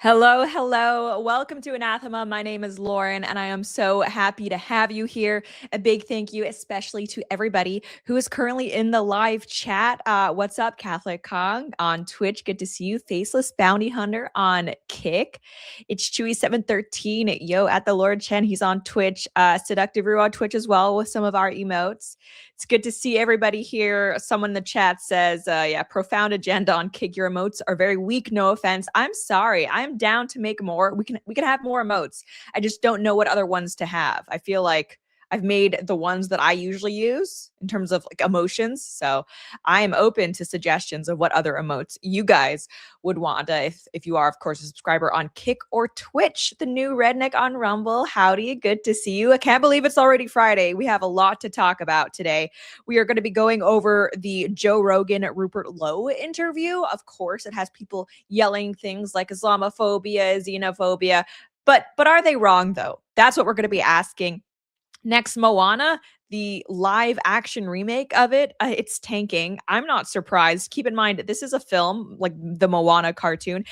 Hello, hello. Welcome to Anathema. My name is Lauren, and I am so happy to have you here. A big thank you, especially to everybody who is currently in the live chat. What's up, Catholic Kong on Twitch? Good to see you. Faceless Bounty Hunter on Kick. It's Chewy713. Yo, at the Lord Chen. He's on Twitch. Seductive Rue on Twitch as well with some of our emotes. It's good to see everybody here. Someone in the chat says, yeah, profound agenda on Kick. Your emotes are very weak. No offense. I'm sorry. I'm down to make more. We can have more emotes. I just don't know what other ones to have. I feel like I've made the ones that I usually use in terms of like emotions. So I am open to suggestions of what other emotes you guys would want. If you are, of course, a subscriber on Kick or Twitch, the new redneck on Rumble. Howdy, good to see you. I can't believe it's already Friday. We have a lot to talk about today. We are going to be going over the Joe Rogan Rupert Lowe interview. Of course, it has people yelling things like Islamophobia, xenophobia, but are they wrong though? That's what we're going to be asking. Next, Moana, the live action remake of it, it's tanking. I'm not surprised. Keep in mind, this is a film, like the Moana cartoon.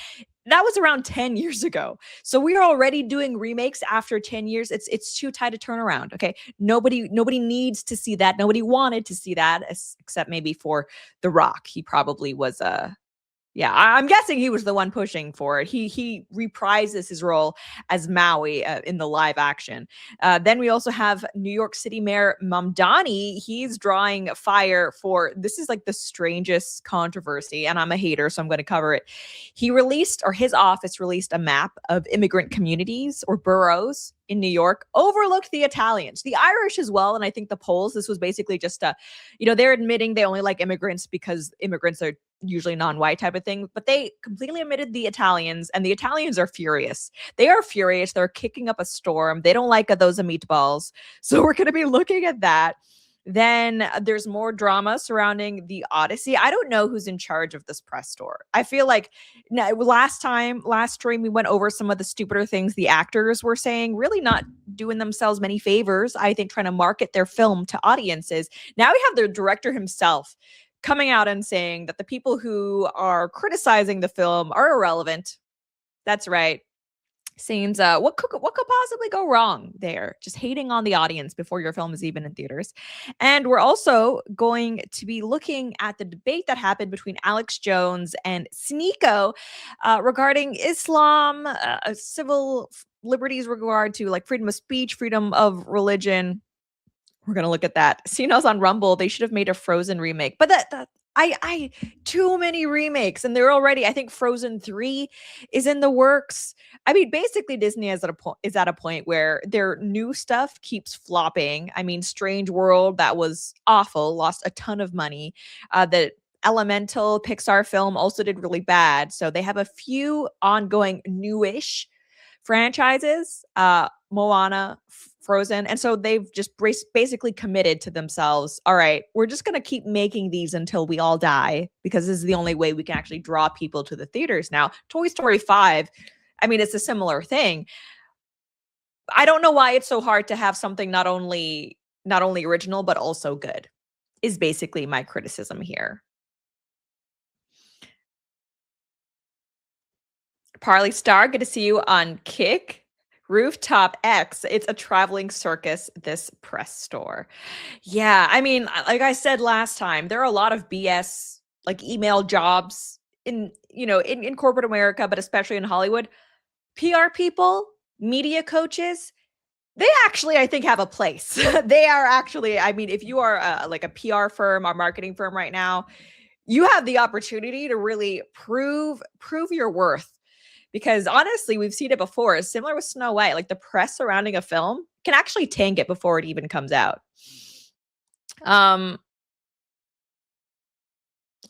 That was around 10 years ago. So we are already doing remakes after 10 years. It's too tight a turnaround. Okay. Nobody needs to see that. Nobody wanted to see that, except maybe for The Rock. He probably was yeah, I'm guessing he was the one pushing for it. He reprises his role as Maui in the live action. Then we also have New York City Mayor Mamdani. He's drawing fire for, this is like the strangest controversy, and I'm a hater, so I'm going to cover it. He released, or his office released, a map of immigrant communities or boroughs in New York, overlooked the Italians, the Irish as well. And I think the Poles, this was basically just they're admitting they only like immigrants because immigrants are usually non-white type of thing, but they completely omitted the Italians, and the Italians are furious. They are furious. They're kicking up a storm. They don't like those meatballs. So we're going to be looking at that. Then there's more drama surrounding the Odyssey. I don't know who's in charge of this press tour. I feel like last stream, we went over some of the stupider things the actors were saying, really not doing themselves many favors, I think, trying to market their film to audiences. Now we have the director himself coming out and saying that the people who are criticizing the film are irrelevant. That's right. Seems what could possibly go wrong there? Just hating on the audience before your film is even in theaters. And we're also going to be looking at the debate that happened between Alex Jones and Sneako regarding Islam, civil liberties regard to like freedom of speech, freedom of religion. We're gonna look at that. Cino's on Rumble. They should have made a Frozen remake, but I too many remakes, and they're already. I think Frozen 3 is in the works. I mean, basically, Disney is at a point where their new stuff keeps flopping. I mean, Strange World, that was awful, lost a ton of money. The Elemental Pixar film also did really bad. So they have a few ongoing newish franchises, Moana, Frozen. And so they've just basically committed to themselves, all right, we're just going to keep making these until we all die, because this is the only way we can actually draw people to the theaters now. Toy Story 5, I mean, it's a similar thing. I don't know why it's so hard to have something not only original, but also good, is basically my criticism here. Parley Star, good to see you on Kick. Rooftop X, it's a traveling circus, this press store. Yeah, I mean, like I said last time, there are a lot of BS, like email jobs in corporate America, but especially in Hollywood. PR people, media coaches, they actually, I think, have a place. They are actually, I mean, if you are like a PR firm or marketing firm right now, you have the opportunity to really prove your worth. Because honestly, we've seen it before. It's similar with Snow White. Like the press surrounding a film can actually tank it before it even comes out.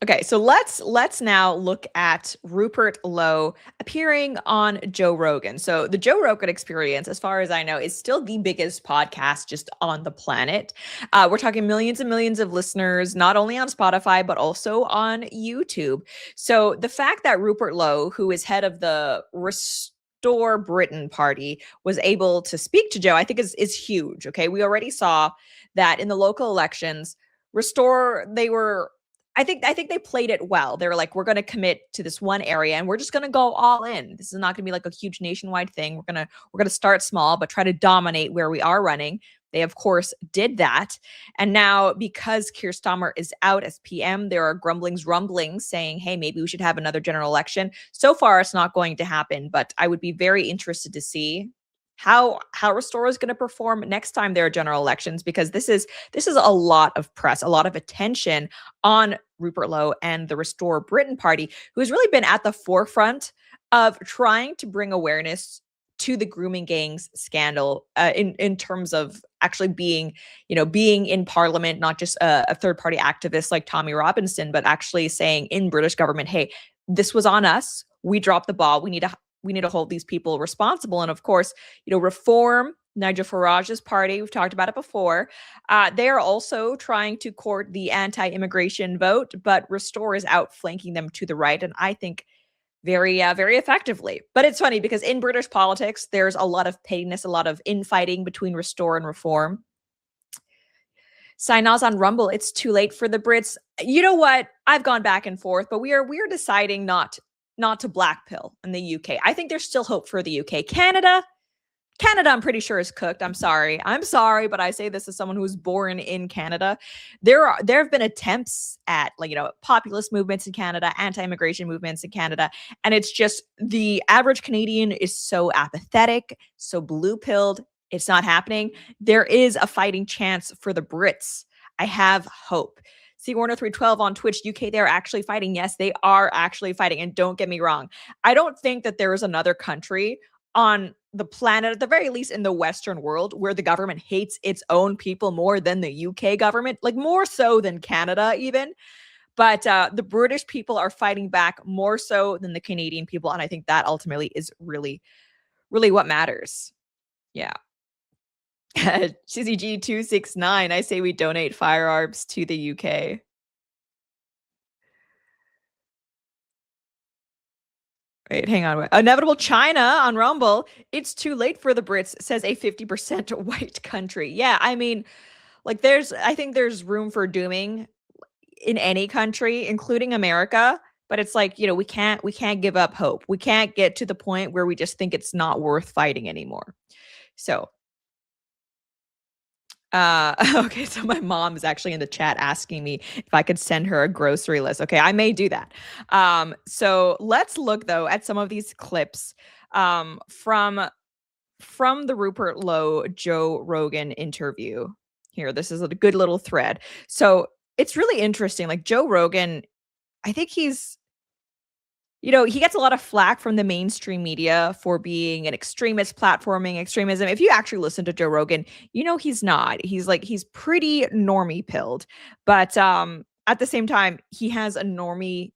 Okay, so let's now look at Rupert Lowe appearing on Joe Rogan. So the Joe Rogan Experience, as far as I know, is still the biggest podcast just on the planet. We're talking millions and millions of listeners, not only on Spotify, but also on YouTube. So the fact that Rupert Lowe, who is head of the Restore Britain party, was able to speak to Joe, I think is huge. Okay, we already saw that in the local elections, Restore, they were I think they played it well. They were like, we're going to commit to this one area and we're just going to go all in. This is not going to be like a huge nationwide thing. We're going to start small but try to dominate where we are running. They of course did that. And now because Keir Starmer is out as PM, there are rumblings saying, hey, maybe we should have another general election. So far it's not going to happen, but I would be very interested to see how Restore is going to perform next time there are general elections, because this is a lot of press, a lot of attention on Rupert Lowe and the Restore Britain Party, who has really been at the forefront of trying to bring awareness to the grooming gangs scandal, in terms of actually being in parliament, not just a third party activist like Tommy Robinson, but actually saying in British government, hey, this was on us. We dropped the ball. We need to hold these people responsible. And of course, Reform, Nigel Farage's party, we've talked about it before. They are also trying to court the anti-immigration vote, but Restore is outflanking them to the right. And I think very, very effectively. But it's funny because in British politics, there's a lot of pettiness, a lot of infighting between Restore and Reform. Signals on Rumble, it's too late for the Brits. You know what? I've gone back and forth, but we're deciding not to blackpill in the UK. I think there's still hope for the UK. Canada, I'm pretty sure is cooked. I'm sorry, but I say this as someone who was born in Canada. There have been attempts at populist movements in Canada, anti-immigration movements in Canada, and it's just the average Canadian is so apathetic, so blue-pilled. It's not happening. There is a fighting chance for the Brits. I have hope. See Warner 312 on Twitch UK, they're actually fighting. Yes, they are actually fighting. And don't get me wrong, I don't think that there is another country on the planet, at the very least in the Western world, where the government hates its own people more than the UK government, like more so than Canada even. But the British people are fighting back more so than the Canadian people. And I think that ultimately is really, really what matters. Yeah. CZG269, I say we donate firearms to the UK. Wait, hang on. Inevitable China on Rumble. It's too late for the Brits, says a 50% white country. Yeah, I mean, like I think there's room for dooming in any country, including America. But it's like, we can't give up hope. We can't get to the point where we just think it's not worth fighting anymore. So okay, so my mom is actually in the chat asking me if I could send her a grocery list. Okay, I may do that. So let's look though at some of these clips from the Rupert Lowe Joe Rogan interview. Here, this is a good little thread. So it's really interesting. Like Joe Rogan, I think he's he gets a lot of flack from the mainstream media for being an extremist, platforming extremism. If you actually listen to Joe Rogan, he's not. He's pretty normie pilled. But at the same time, he has a normie.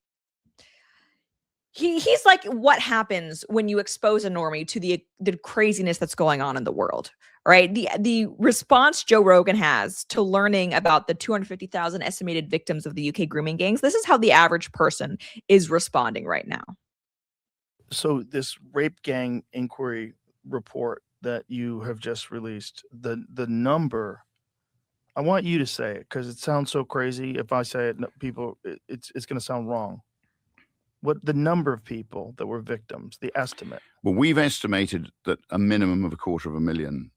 He's like what happens when you expose a normie to the craziness that's going on in the world, right? The response Joe Rogan has to learning about the 250,000 estimated victims of the UK grooming gangs, this is how the average person is responding right now. So this rape gang inquiry report that you have just released, the number, I want you to say it because it sounds so crazy. If I say it, it's going to sound wrong. What the number of people that were victims, the estimate? Well, we've estimated that a minimum of 250,000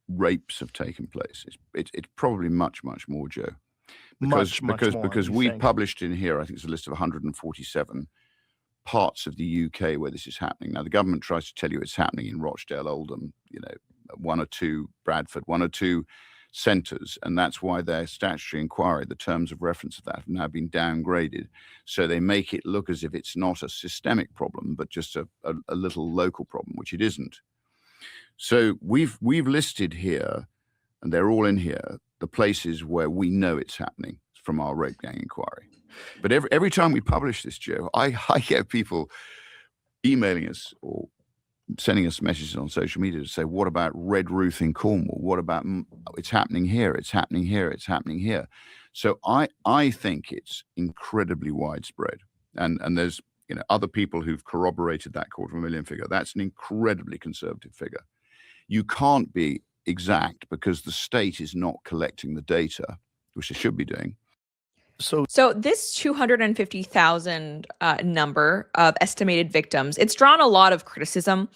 rapes have taken place. It's probably much more, Joe, because we've published in here, I think it's a list of 147 parts of the UK where this is happening. Now, the government tries to tell you it's happening in Rochdale, Oldham, one or two Bradford, one or two centres, and that's why their statutory inquiry, the terms of reference of that, have now been downgraded. So they make it look as if it's not a systemic problem, but just a little local problem, which it isn't. So we've listed here, and they're all in here, the places where we know it's happening from our rape gang inquiry. But every time we publish this, Joe, I get people emailing us or sending us messages on social media to say, what about Red Ruth in Cornwall? What about it's happening here, it's happening here, it's happening here. So I think it's incredibly widespread. And there's other people who've corroborated that 250,000 figure. That's an incredibly conservative figure. You can't be exact because the state is not collecting the data, which they should be doing. So this 250,000 number of estimated victims, it's drawn a lot of criticism,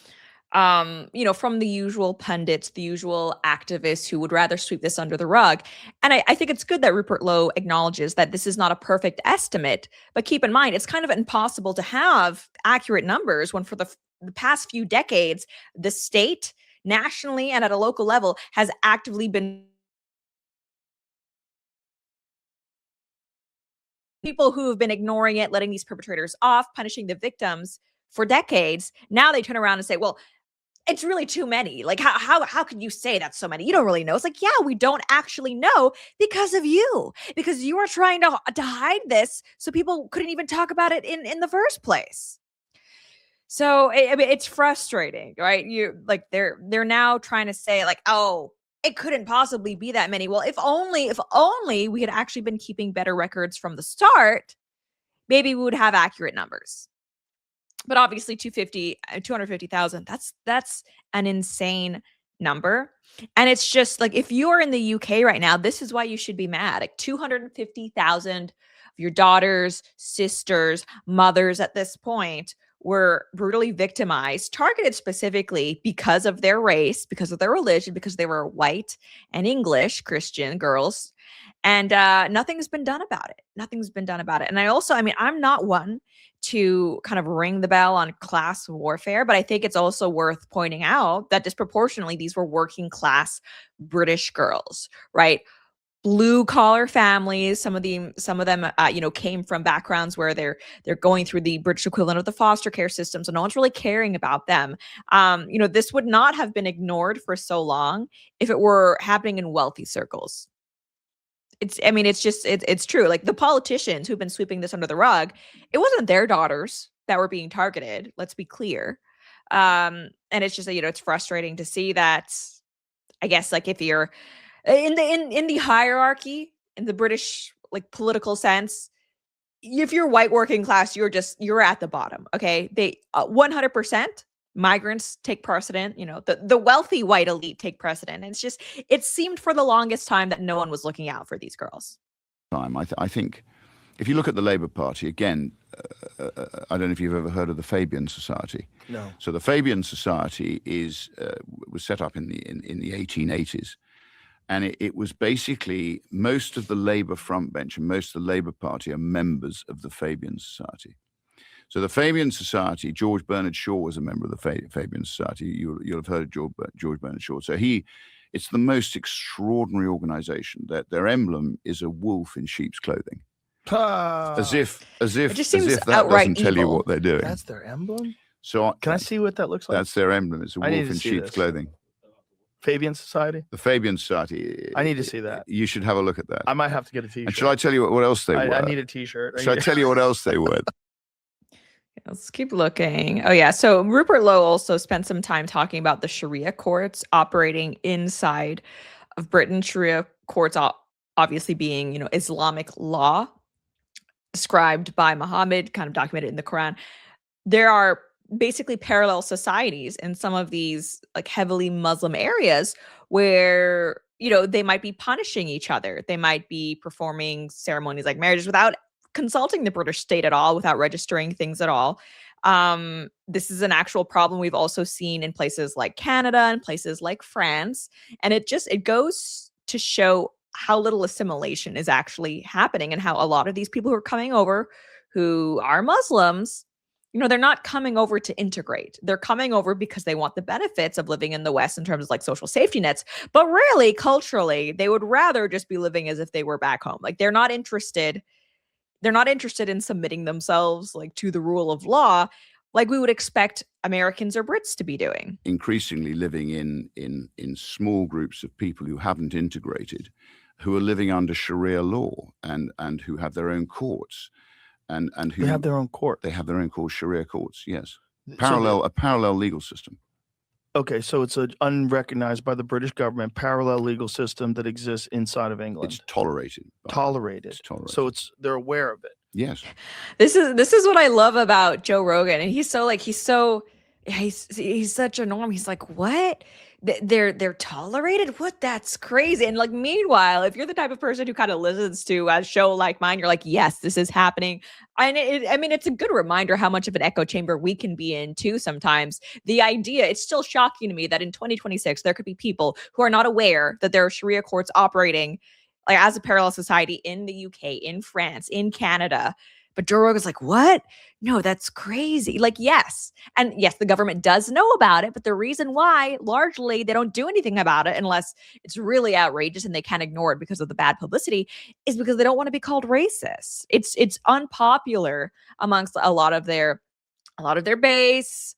from the usual pundits, the usual activists who would rather sweep this under the rug. And I think it's good that Rupert Lowe acknowledges that this is not a perfect estimate, but keep in mind, it's kind of impossible to have accurate numbers when for the past few decades, the state, nationally and at a local level, has actively been people who have been ignoring it, letting these perpetrators off, punishing the victims for decades. Now they turn around and say, well, it's really too many. Like, how could you say that's so many? You don't really know. It's like, yeah, we don't actually know because of you, because you are trying to hide this so people couldn't even talk about it in the first place. So I mean, it's frustrating, right? They're now trying to say like, oh, it couldn't possibly be that many. Well, if only we had actually been keeping better records from the start, maybe we would have accurate numbers. But obviously 250,000, that's an insane number. And it's just like, if you're in the UK right now, this is why you should be mad. Like 250,000 of your daughters, sisters, mothers at this point were brutally victimized, targeted specifically because of their race, because of their religion, because they were white and English Christian girls. And nothing's been done about it. Nothing's been done about it. And I'm not one to kind of ring the bell on class warfare, but I think it's also worth pointing out that disproportionately these were working class British girls, right? Blue collar families. Some of them, came from backgrounds where they're going through the British equivalent of the foster care system, so no one's really caring about them. This would not have been ignored for so long if it were happening in wealthy circles. It's true. Like the politicians who've been sweeping this under the rug, it wasn't their daughters that were being targeted. Let's be clear. And it's just, it's frustrating to see that. I guess like if you're in the hierarchy in the British like political sense, if you're white working class, you're at the bottom. Okay, they 100%. Migrants take precedent, the wealthy white elite take precedent. And it seemed for the longest time that no one was looking out for these girls. I think if you look at the Labour Party, again, I don't know if you've ever heard of the Fabian Society. No. So the Fabian Society was set up in the 1880s. And it was basically most of the Labour front bench and most of the Labour Party are members of the Fabian Society. So the Fabian Society, George Bernard Shaw was a member of the Fabian Society. You'll have heard of George Bernard Shaw. So it's the most extraordinary organization. That their emblem is a wolf in sheep's clothing. As if that doesn't tell you what they're doing. That's their emblem? So can I see what that looks like? That's their emblem. It's a wolf in sheep's clothing. Fabian Society? The Fabian Society. I need to see that. You should have a look at that. I might have to get a t-shirt. And should I tell you what else they were? I need a t-shirt. Should I tell you what else they were? Let's keep looking. Oh, yeah. So Rupert Lowe also spent some time talking about the Sharia courts operating inside of Britain. Sharia courts obviously being, Islamic law described by Muhammad, kind of documented in the Quran. There are basically parallel societies in some of these like heavily Muslim areas where, they might be punishing each other. They might be performing ceremonies like marriages without consulting the British state at all, without registering things at all. This is an actual problem we've also seen in places like Canada and places like France. And it goes to show how little assimilation is actually happening and how a lot of these people who are coming over who are Muslims, they're not coming over to integrate. They're coming over because they want the benefits of living in the West in terms of like social safety nets. But really, culturally, they would rather just be living as if they were back home. Like they're not interested in submitting themselves like to the rule of law like we would expect Americans or Brits to be doing. Increasingly living in small groups of people who haven't integrated, who are living under Sharia law and who have their own courts and who they have their own court. They have their own Sharia courts, yes. A parallel legal system. Okay, so it's an unrecognized by the British government parallel legal system that exists inside of England. It's tolerated. Tolerated. So they're aware of it. Yes. This is what I love about Joe Rogan, and he's such a norm. He's like, what? they're tolerated. What? That's crazy. And like, meanwhile, if you're the type of person who kind of listens to a show like mine, you're like, yes, this is happening. And I mean, it's a good reminder how much of an echo chamber we can be in too. Sometimes the idea, it's still shocking to me that in 2026 there could be people who are not aware that there are Sharia courts operating like as a parallel society in the UK, in France, in Canada. But Joe Rogan's like, what? No, that's crazy. Like, yes. And yes, the government does know about it, but the reason why largely they don't do anything about it unless it's really outrageous and they can't ignore it because of the bad publicity is because they don't want to be called racist. It's unpopular amongst a lot of their base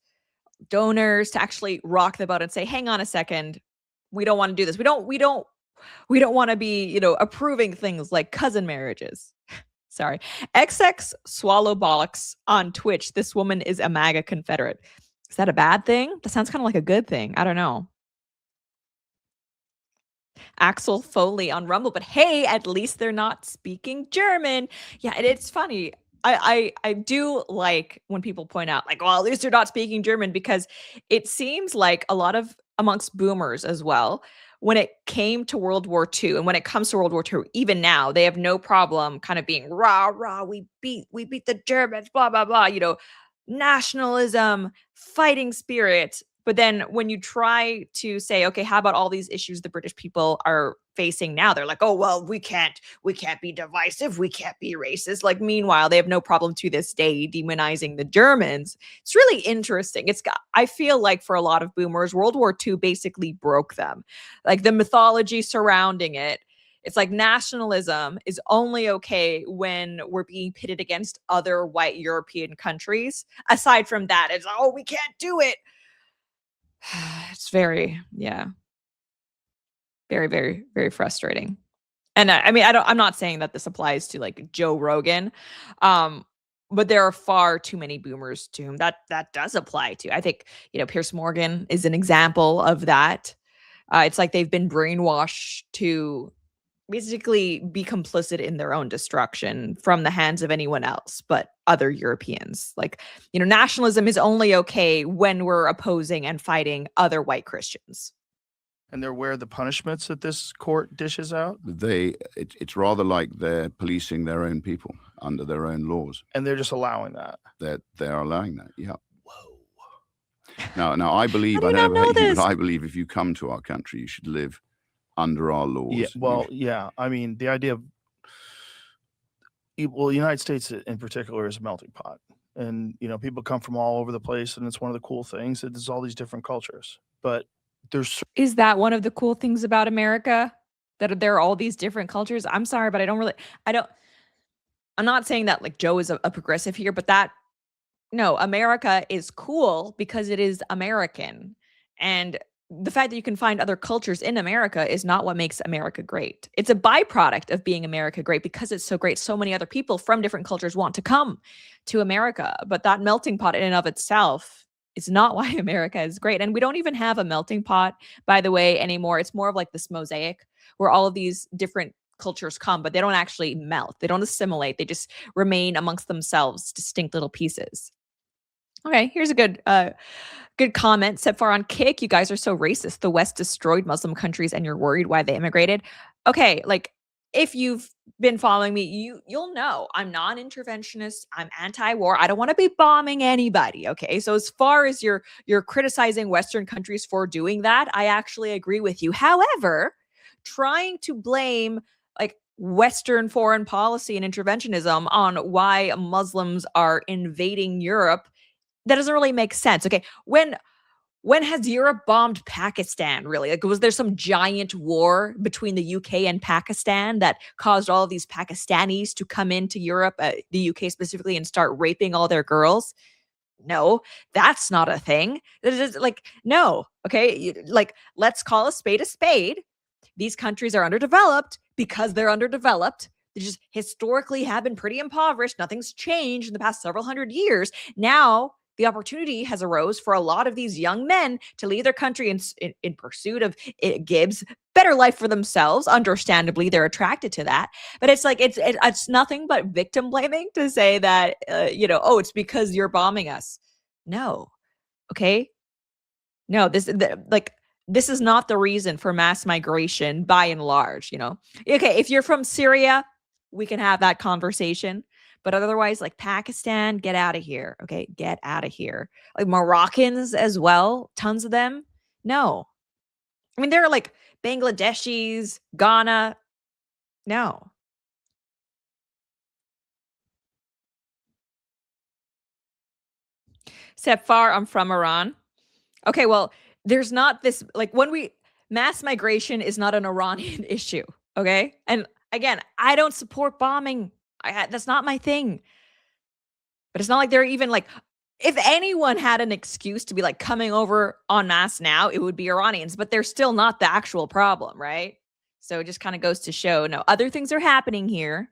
donors to actually rock the boat and say, hang on a second, we don't want to do this. We don't want to be, approving things like cousin marriages. Sorry. XX Swallow Bollocks on Twitch. This woman is a MAGA Confederate. Is that a bad thing? That sounds kind of like a good thing. I don't know. Axel Foley on Rumble. But hey, at least they're not speaking German. Yeah, and it's funny. I do like when people point out, like, well, at least they're not speaking German, because it seems like a lot of amongst boomers as well, when it came to World War II and when it comes to World War II, even now, they have no problem kind of being rah, we beat the Germans, blah, blah, blah, nationalism, fighting spirit. But then when you try to say, okay, how about all these issues the British people are facing now? They're like, oh, well, we can't be divisive. We can't be racist. Like, meanwhile, they have no problem to this day demonizing the Germans. It's really interesting. I feel like for a lot of boomers, World War II basically broke them. Like the mythology surrounding it. It's like nationalism is only okay when we're being pitted against other white European countries. Aside from that, it's, oh, we can't do it. It's very, very, very, very frustrating. And I mean, I'm not saying that this applies to like Joe Rogan, but there are far too many boomers to whom that does apply to. I think, Piers Morgan is an example of that. It's like they've been brainwashed to basically be complicit in their own destruction from the hands of anyone else but other Europeans. Like, nationalism is only okay when we're opposing and fighting other white Christians. And they're aware of the punishments that this court dishes out? It's rather like they're policing their own people under their own laws. And they're just allowing that? They're allowing that, yeah. Whoa. Now I believe, I believe if you come to our country, you should live under our laws. Yeah, well, yeah. I mean, the idea of, the United States in particular is a melting pot. And, people come from all over the place, and it's one of the cool things that there's all these different cultures. But is that one of the cool things about America? That there are all these different cultures? I'm sorry, but I'm not saying that like Joe is a progressive here, but no, America is cool because it is American. And the fact that you can find other cultures in America is not what makes America great. It's a byproduct of being America great because it's so great. So many other people from different cultures want to come to America, but that melting pot in and of itself is not why America is great. And we don't even have a melting pot, by the way, anymore. It's more of like this mosaic where all of these different cultures come, but they don't actually melt. They don't assimilate. They just remain amongst themselves, distinct little pieces. Okay, here's a good comment. Sepfar on Kick, you guys are so racist. The West destroyed Muslim countries and you're worried why they immigrated. Okay, like if you've been following me, you'll know I'm non-interventionist. I'm anti-war. I don't want to be bombing anybody. Okay, so as far as you're criticizing Western countries for doing that, I actually agree with you. However, trying to blame like Western foreign policy and interventionism on why Muslims are invading Europe, that doesn't really make sense. Okay, when has Europe bombed Pakistan, really? Like, was there some giant war between the UK and Pakistan that caused all of these Pakistanis to come into Europe, the UK specifically, and start raping all their girls? No, that's not a thing. Like, no, okay? Like, let's call a spade a spade. These countries are underdeveloped because they're underdeveloped. They just historically have been pretty impoverished. Nothing's changed in the past several hundred years. Now, the opportunity has arose for a lot of these young men to leave their country in pursuit of Gibbs' better life for themselves. Understandably, they're attracted to that. But it's like it's nothing but victim blaming to say that oh, it's because you're bombing us. No, okay, no. this is not the reason for mass migration by and large, Okay, if you're from Syria, we can have that conversation. But otherwise, like Pakistan, get out of here. Okay, get out of here. Like Moroccans as well, tons of them. No. I mean, there are like Bangladeshis, Ghana. No. Sepfar, I'm from Iran. Okay, well, there's not this, like mass migration is not an Iranian issue, okay? And again, I don't support bombing. That's not my thing. But it's not like they're even like, if anyone had an excuse to be like coming over en masse now, it would be Iranians, but they're still not the actual problem, right? So it just kind of goes to show, no, other things are happening here.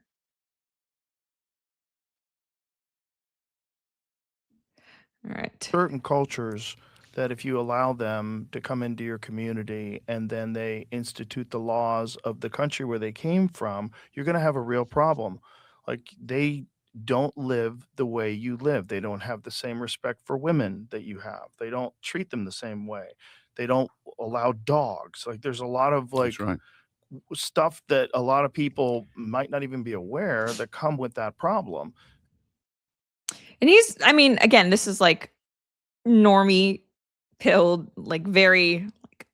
All right. Certain cultures that if you allow them to come into your community and then they institute the laws of the country where they came from, you're going to have a real problem. Like they don't live the way you live. They don't have the same respect for women that you have. They don't treat them the same way. They don't allow dogs. Like there's a lot of like stuff that a lot of people might not even be aware that come with that problem. And I mean, again, this is like normie pilled, like very like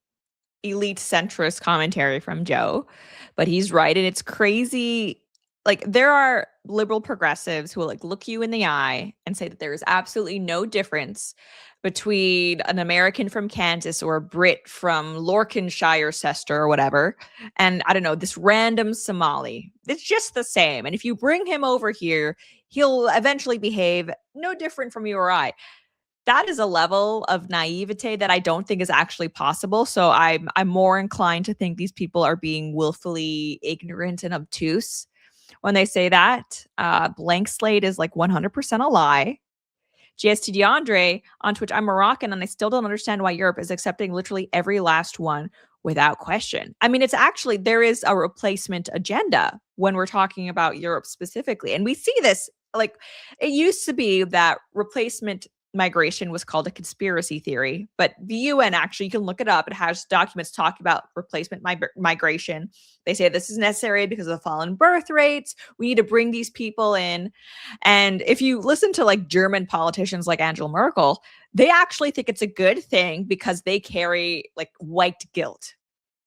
elite centrist commentary from Joe, but he's right. And it's crazy. Like there are liberal progressives who will like look you in the eye and say that there is absolutely no difference between an American from Kansas or a Brit from Lorcanshire, Cester or whatever. And I don't know, this random Somali, it's just the same. And if you bring him over here, he'll eventually behave no different from you or I. That is a level of naivete that I don't think is actually possible. So I'm more inclined to think these people are being willfully ignorant and obtuse when they say that. Blank slate is like 100% a lie. GST DeAndre on Twitch, I'm Moroccan and I still don't understand why Europe is accepting literally every last one without question. I mean, it's actually, there is a replacement agenda when we're talking about Europe specifically. And we see this, like, it used to be that replacement migration was called a conspiracy theory, but the UN actually, you can look it up. It has documents talking about replacement migration. They say this is necessary because of the fallen birth rates. We need to bring these people in. And if you listen to like German politicians like Angela Merkel, they actually think it's a good thing because they carry like white guilt.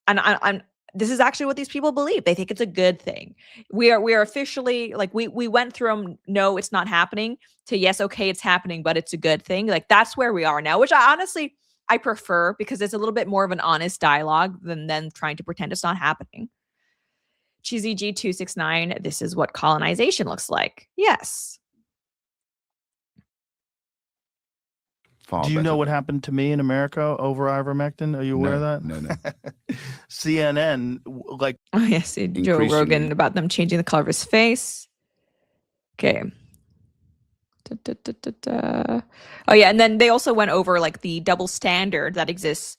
And this is actually what these people believe. They think it's a good thing. We are officially like we went through no, it's not happening to yes, okay, it's happening, but it's a good thing. Like that's where we are now, which I prefer because it's a little bit more of an honest dialogue than them trying to pretend it's not happening. Cheesy G269, this is what colonization looks like. Yes. Do you know what happened to me in America over ivermectin? Are you aware of that? No. CNN, like... Oh, yes, Joe Rogan about them changing the color of his face. Okay. Oh, yeah, and then they also went over, like, the double standard that exists.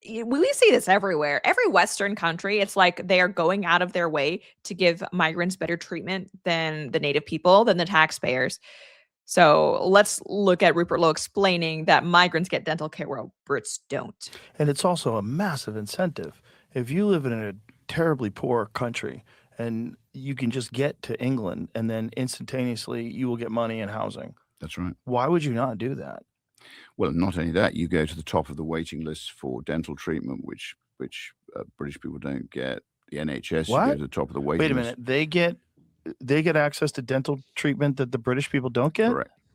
We see this everywhere. Every Western country, it's like they are going out of their way to give migrants better treatment than the native people, than the taxpayers. So let's look at Rupert Lowe explaining that migrants get dental care while Brits don't. And it's also a massive incentive. If you live in a terribly poor country and you can just get to England and then instantaneously you will get money and housing. That's right. Why would you not do that? Well, not only that, you go to the top of the waiting list for dental treatment, which British people don't get. The NHS, you go to the top of the waiting list. Wait a minute. They get access to dental treatment that the British people don't get?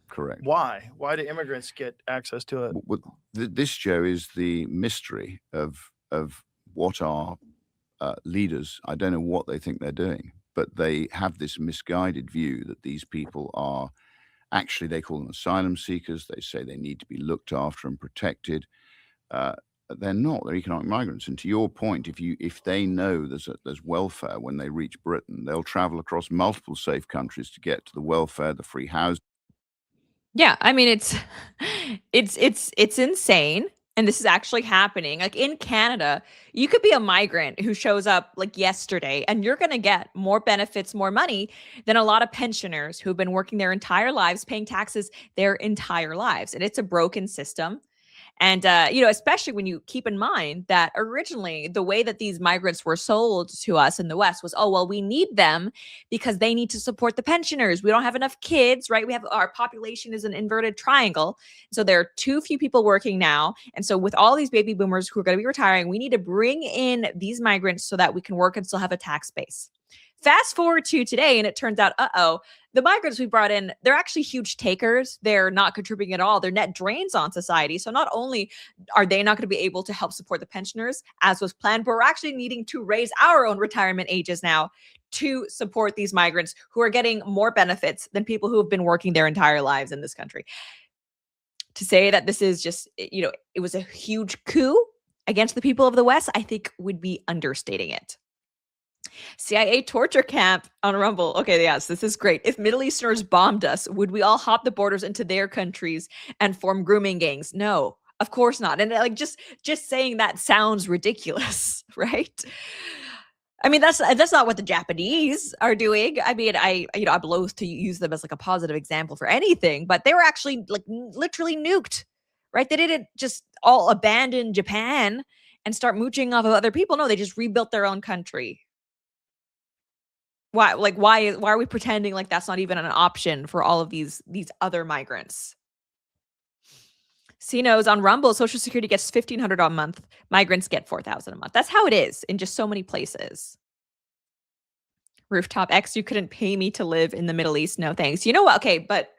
Correct. Why? Why do immigrants get access to it? Well, this, Joe, is the mystery of what our leaders, I don't know what they think they're doing, but they have this misguided view that these people are actually, they call them asylum seekers. They say they need to be looked after and protected. They're not. They're economic migrants. And to your point, if they know there's welfare when they reach Britain, they'll travel across multiple safe countries to get to the welfare, the free housing. Yeah, I mean it's insane, and this is actually happening. Like in Canada, you could be a migrant who shows up like yesterday, and you're going to get more benefits, more money than a lot of pensioners who've been working their entire lives, paying taxes their entire lives, and it's a broken system. And, especially when you keep in mind that originally the way that these migrants were sold to us in the West was, oh, well, we need them because they need to support the pensioners. We don't have enough kids, right? Our population is an inverted triangle. So there are too few people working now. And so with all these baby boomers who are going to be retiring, we need to bring in these migrants so that we can work and still have a tax base. Fast forward to today, and it turns out, the migrants we brought in, they're actually huge takers. They're not contributing at all. They're net drains on society. So not only are they not going to be able to help support the pensioners as was planned, but we're actually needing to raise our own retirement ages now to support these migrants who are getting more benefits than people who have been working their entire lives in this country. To say that this is just, it was a huge coup against the people of the West, I think would be understating it. CIA torture camp on Rumble. Okay, yes, this is great. If Middle Easterners bombed us, would we all hop the borders into their countries and form grooming gangs? No, of course not. And like just saying that sounds ridiculous, right? I mean, that's not what the Japanese are doing. I mean, I'm loath to use them as like a positive example for anything, but they were actually like literally nuked, right? They didn't just all abandon Japan and start mooching off of other people. No, they just rebuilt their own country. Why are we pretending like that's not even an option for all of these other migrants? CNOs on Rumble, Social Security gets $1,500 a month. Migrants get $4,000 a month. That's how it is in just so many places. Rooftop X, you couldn't pay me to live in the Middle East. No, thanks. You know what? Okay, but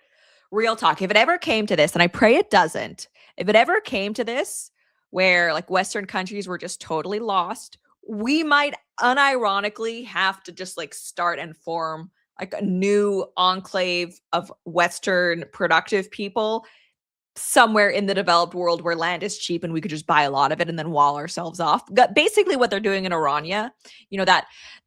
real talk. If it ever came to this, and I pray it doesn't, if it ever came to this where like Western countries were just totally lost, we might unironically have to just like start and form like a new enclave of Western productive people somewhere in the developed world where land is cheap and we could just buy a lot of it and then wall ourselves off. Basically what they're doing in Orania,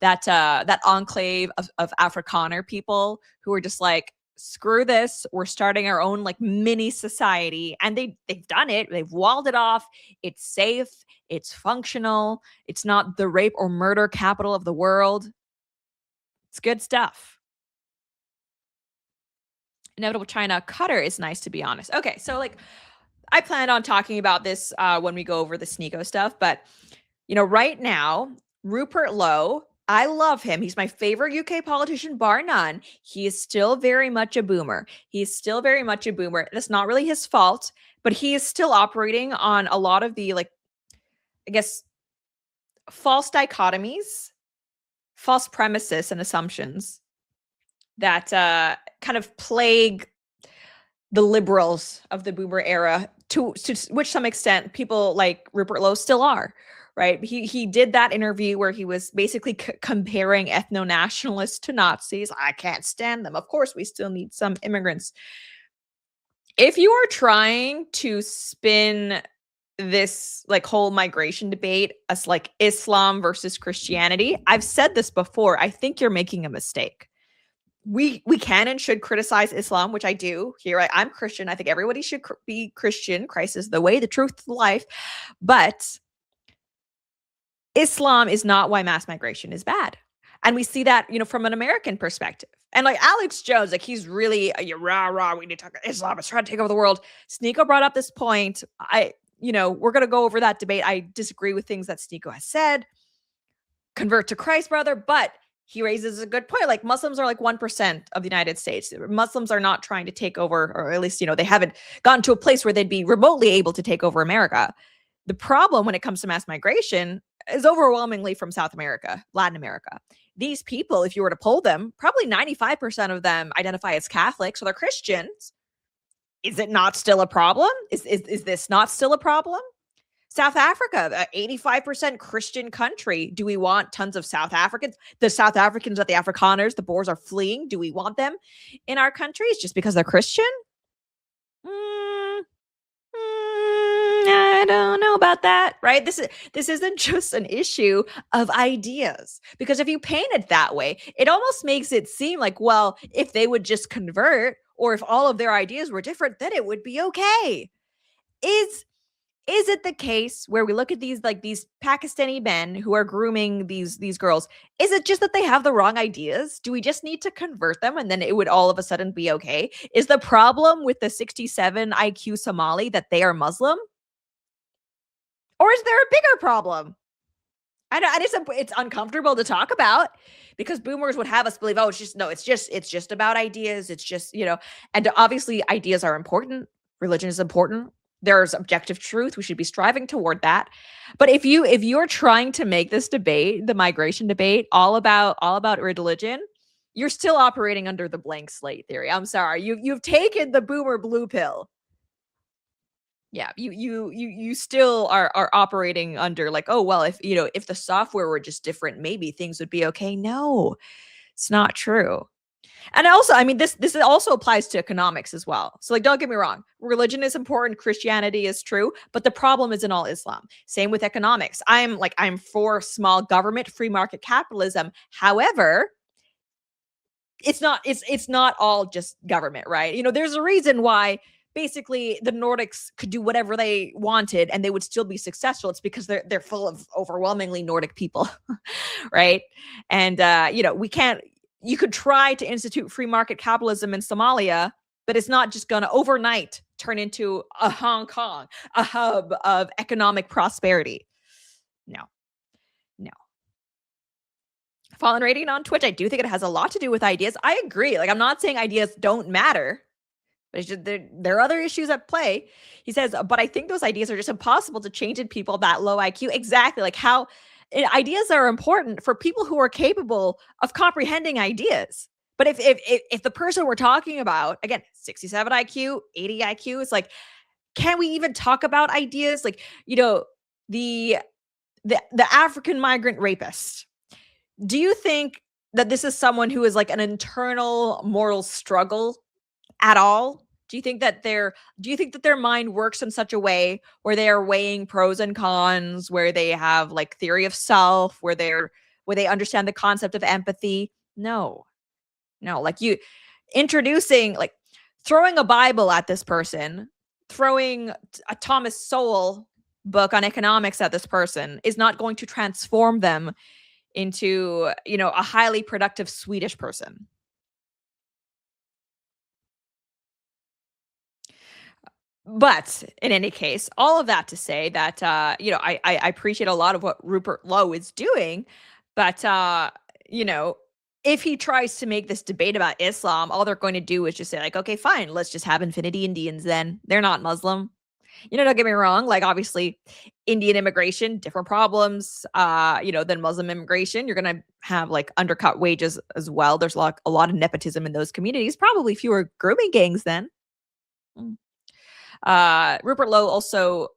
that enclave of Afrikaner people who are just like, screw this, we're starting our own like mini society. And they've done it. They've walled it off. It's safe. It's functional. It's not the rape or murder capital of the world. It's good stuff. Inevitable China Cutter is nice, to be honest. Okay, so like I planned on talking about this when we go over the Sneako stuff, but right now, Rupert Lowe, I love him. He's my favorite UK politician, bar none. He is still very much a boomer. That's not really his fault, but he is still operating on a lot of the, like, I guess, false dichotomies, false premises and assumptions that kind of plague the liberals of the boomer era, to which some extent people like Rupert Lowe still are. Right. He did that interview where he was basically comparing ethno-nationalists to Nazis. I can't stand them. Of course, we still need some immigrants. If you are trying to spin this like whole migration debate as like Islam versus Christianity, I've said this before. I think you're making a mistake. We can and should criticize Islam, which I do. Here, I'm Christian. I think everybody should be Christian. Christ is the way, the truth, the life. But Islam is not why mass migration is bad. And we see that, from an American perspective. And like Alex Jones, like he's really, rah, we need to talk about Islam. It's trying to take over the world. Sneako brought up this point. We're going to go over that debate. I disagree with things that Sneako has said. Convert to Christ, brother. But he raises a good point. Like Muslims are like 1% of the United States. Muslims are not trying to take over, or at least, they haven't gotten to a place where they'd be remotely able to take over America. The problem when it comes to mass migration is overwhelmingly from South America, Latin America. These people, if you were to poll them, probably 95% of them identify as Catholic, so they're Christians. Is it not still a problem? Is this not still a problem? South Africa, 85% Christian country. Do we want tons of South Africans? The South Africans that the Afrikaners, the Boers are fleeing. Do we want them in our countries just because they're Christian? I don't know about that, right? This isn't just an issue of ideas, because if you paint it that way, it almost makes it seem like, well, if they would just convert, or if all of their ideas were different, then it would be okay. Is it the case where we look at these Pakistani men who are grooming these girls? Is it just that they have the wrong ideas? Do we just need to convert them and then it would all of a sudden be okay? Is the problem with the 67 IQ Somali that they are Muslim? Or is there a bigger problem? It's uncomfortable to talk about because boomers would have us believe, oh, it's just about ideas. It's just, and obviously ideas are important. Religion is important. There's objective truth. We should be striving toward that. But if you're trying to make this debate, the migration debate, all about religion, you're still operating under the blank slate theory. I'm sorry. You've taken the boomer blue pill. Yeah, you still are operating under like, oh well, if the software were just different, maybe things would be okay. No, it's not true. And also, I mean, this also applies to economics as well. So like, don't get me wrong, religion is important, Christianity is true, but the problem isn't all Islam. Same with economics. I'm for small government, free market capitalism. However, it's not all just government, right? There's a reason why basically the Nordics could do whatever they wanted and they would still be successful. It's because they're full of overwhelmingly Nordic people, right? And you could try to institute free market capitalism in Somalia, but it's not just going to overnight turn into a Hong Kong, a hub of economic prosperity. No. Fallen rating on Twitch, I do think it has a lot to do with ideas. I agree. Like, I'm not saying ideas don't matter, but it's just there are other issues at play. He says, but I think those ideas are just impossible to change in people that low IQ. Exactly. Like how ideas are important for people who are capable of comprehending ideas. But if the person we're talking about, again, 67 IQ, 80 IQ, it's like, can we even talk about ideas? Like, the African migrant rapist. Do you think that this is someone who is like an internal moral struggle at all? Do you think that their mind works in such a way where they are weighing pros and cons, where they have like theory of self, where they understand the concept of empathy? No, like you introducing, like throwing a Bible at this person, throwing a Thomas Sowell book on economics at this person is not going to transform them into, a highly productive Swedish person. But in any case, all of that to say that, I appreciate a lot of what Rupert Lowe is doing, but, if he tries to make this debate about Islam, all they're going to do is just say like, okay, fine, let's just have infinity Indians then. They're not Muslim. Don't get me wrong. Like, obviously, Indian immigration, different problems, than Muslim immigration. You're going to have like undercut wages as well. There's a lot of nepotism in those communities. Probably fewer grooming gangs then. Rupert Lowe also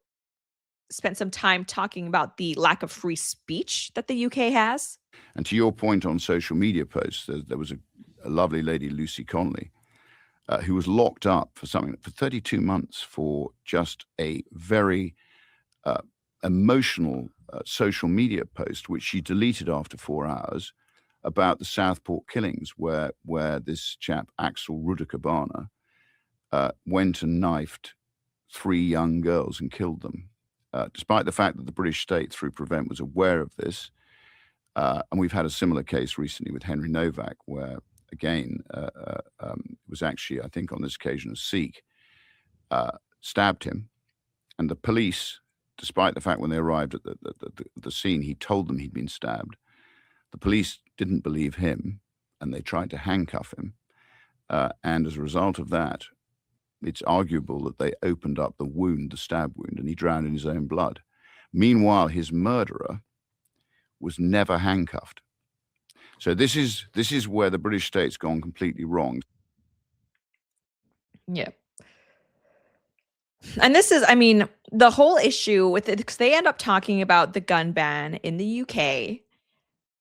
spent some time talking about the lack of free speech that the UK has. And to your point on social media posts, there was a lovely lady, Lucy Conley, who was locked up for 32 months for just a very emotional social media post, which she deleted after 4 hours, about the Southport killings, where this chap, Axel Rudakabana, went and knifed 3 young girls and killed them, despite the fact that the British state, through Prevent, was aware of this. And we've had a similar case recently with Henry Novak, where, again, it was actually, I think on this occasion, a Sikh stabbed him. And the police, despite the fact when they arrived at the scene, he told them he'd been stabbed. The police didn't believe him, and they tried to handcuff him. And as a result of that, it's arguable that they opened up the stab wound, and he drowned in his own blood. Meanwhile, his murderer was never handcuffed. So this is where the British state's gone completely wrong. Yeah. And this is, the whole issue with it, because they end up talking about the gun ban in the UK.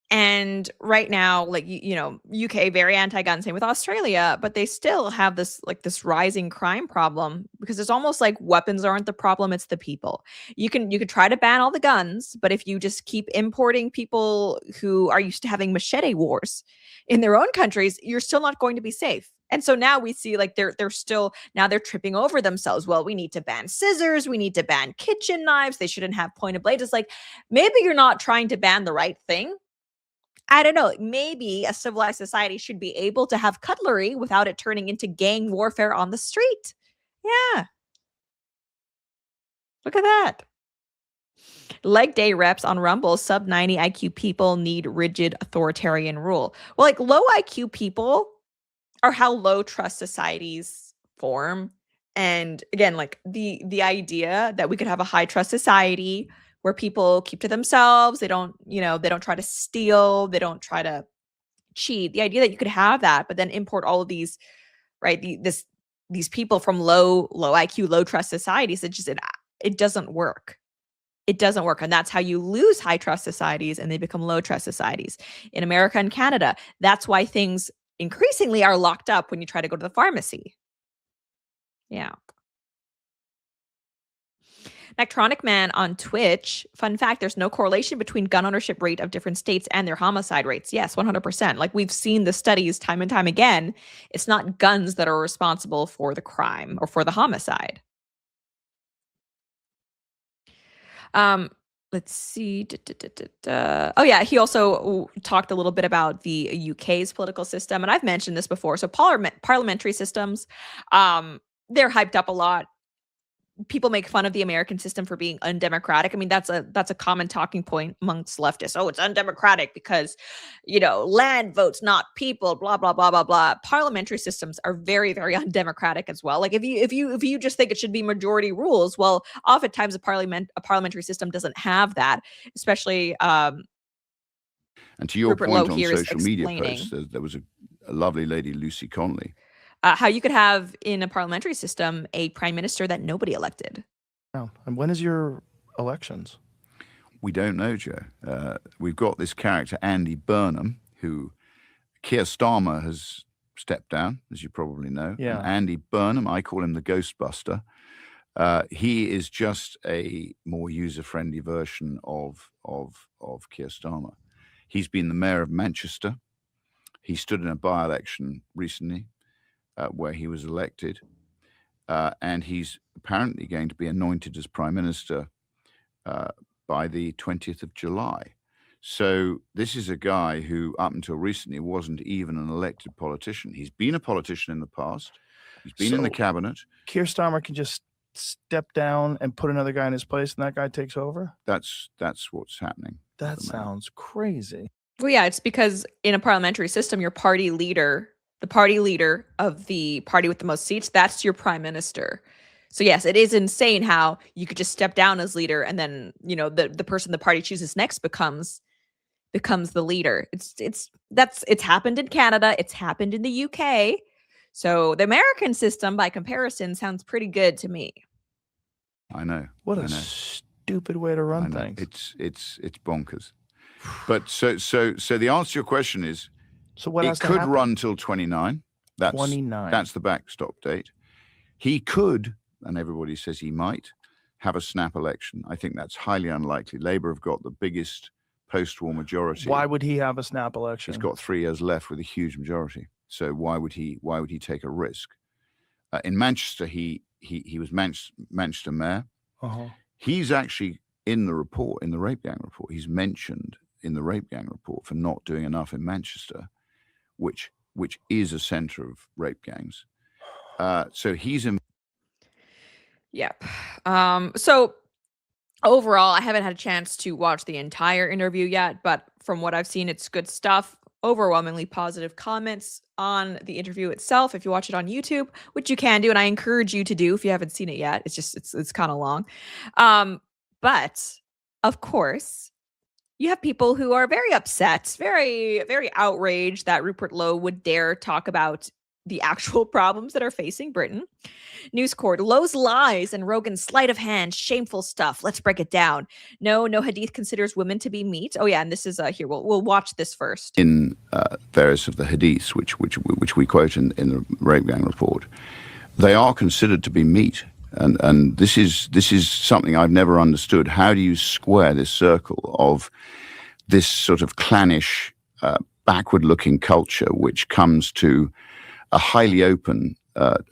And right now, like, UK, very anti-gun, same with Australia, but they still have this rising crime problem, because it's almost like weapons aren't the problem, it's the people. You could try to ban all the guns, but if you just keep importing people who are used to having machete wars in their own countries, you're still not going to be safe. And so now we see like they're tripping over themselves. Well, we need to ban scissors, we need to ban kitchen knives, they shouldn't have pointed blades. It's like, maybe you're not trying to ban the right thing. I don't know. Maybe a civilized society should be able to have cutlery without it turning into gang warfare on the street. Yeah. Look at that. Leg day reps on Rumble, sub 90 IQ people need rigid authoritarian rule. Well, like low IQ people are how low trust societies form. And again, like the idea that we could have a high trust society where people keep to themselves, they don't try to steal, they don't try to cheat. The idea that you could have that, but then import all of these, right? These people from low IQ, low trust societies, it doesn't work. It doesn't work. And that's how you lose high trust societies and they become low trust societies. In America and Canada, that's why things increasingly are locked up when you try to go to the pharmacy. Yeah. Nectronic Man on Twitch. Fun fact, there's no correlation between gun ownership rate of different states and their homicide rates. Yes, 100%. Like we've seen the studies time and time again. It's not guns that are responsible for the crime or for the homicide. Let's see. Oh yeah, he also talked a little bit about the UK's political system, and I've mentioned this before. So parliamentary systems, they're hyped up a lot. People make fun of the American system for being undemocratic. I mean, that's a common talking point amongst leftists. Oh, it's undemocratic because, land votes, not people, blah, blah, blah, blah, blah. Parliamentary systems are very, very undemocratic as well. Like if you just think it should be majority rules, well, oftentimes a parliamentary system doesn't have that, especially and to your Rupert point Lowe on here social media posts, there was a lovely lady, Lucy Conley, how you could have in a parliamentary system a prime minister that nobody elected. Oh, and when is your elections? We don't know, Joe. We've got this character, Andy Burnham, who Keir Starmer has stepped down, as you probably know. Yeah. And Andy Burnham, I call him the Ghostbuster. He is just a more user-friendly version of Keir Starmer. He's been the mayor of Manchester. He stood in a by-election recently, where he was elected, and he's apparently going to be anointed as prime minister by the 20th of July. So this is a guy who, up until recently, wasn't even an elected politician. He's been a politician in the past. He's been in the cabinet. Keir Starmer can just step down and put another guy in his place, and that guy takes over? That's what's happening. That sounds crazy. Well, yeah, it's because in a parliamentary system, your party leader, the party leader of the party with the most seats, that's your prime minister. So yes, it is insane how you could just step down as leader and then, the person the party chooses next becomes the leader. It's happened in Canada, it's happened in the UK. So the American system by comparison sounds pretty good to me. I know. What a stupid way to run things. It's bonkers. But so the answer to your question is, so what it could run till 29. That's 29. That's the backstop date. He could, and everybody says he might, have a snap election. I think that's highly unlikely. Labour have got the biggest post-war majority. Why would he have a snap election? He's got 3 years left with a huge majority. So why would he take a risk? In Manchester, he was Manchester mayor. Uh-huh. He's actually in the report, in the rape gang report. He's mentioned in the rape gang report for not doing enough in Manchester, which is a center of rape gangs. So he's in. Yep. So overall, I haven't had a chance to watch the entire interview yet, but from what I've seen, it's good stuff. Overwhelmingly positive comments on the interview itself. If you watch it on YouTube, which you can do, and I encourage you to do if you haven't seen it yet. It's kind of long. But of course, you have people who are very upset, very, very outraged that Rupert Lowe would dare talk about the actual problems that are facing Britain. News Court, Lowe's lies and Rogan's sleight of hand, shameful stuff. Let's break it down. No Hadith considers women to be meat. Oh yeah, and this is here. We'll watch this first. In various of the Hadiths, which we quote in the rape gang report, they are considered to be meat. And this is something I've never understood. How do you square this circle of this sort of clannish, backward-looking culture, which comes to a highly open,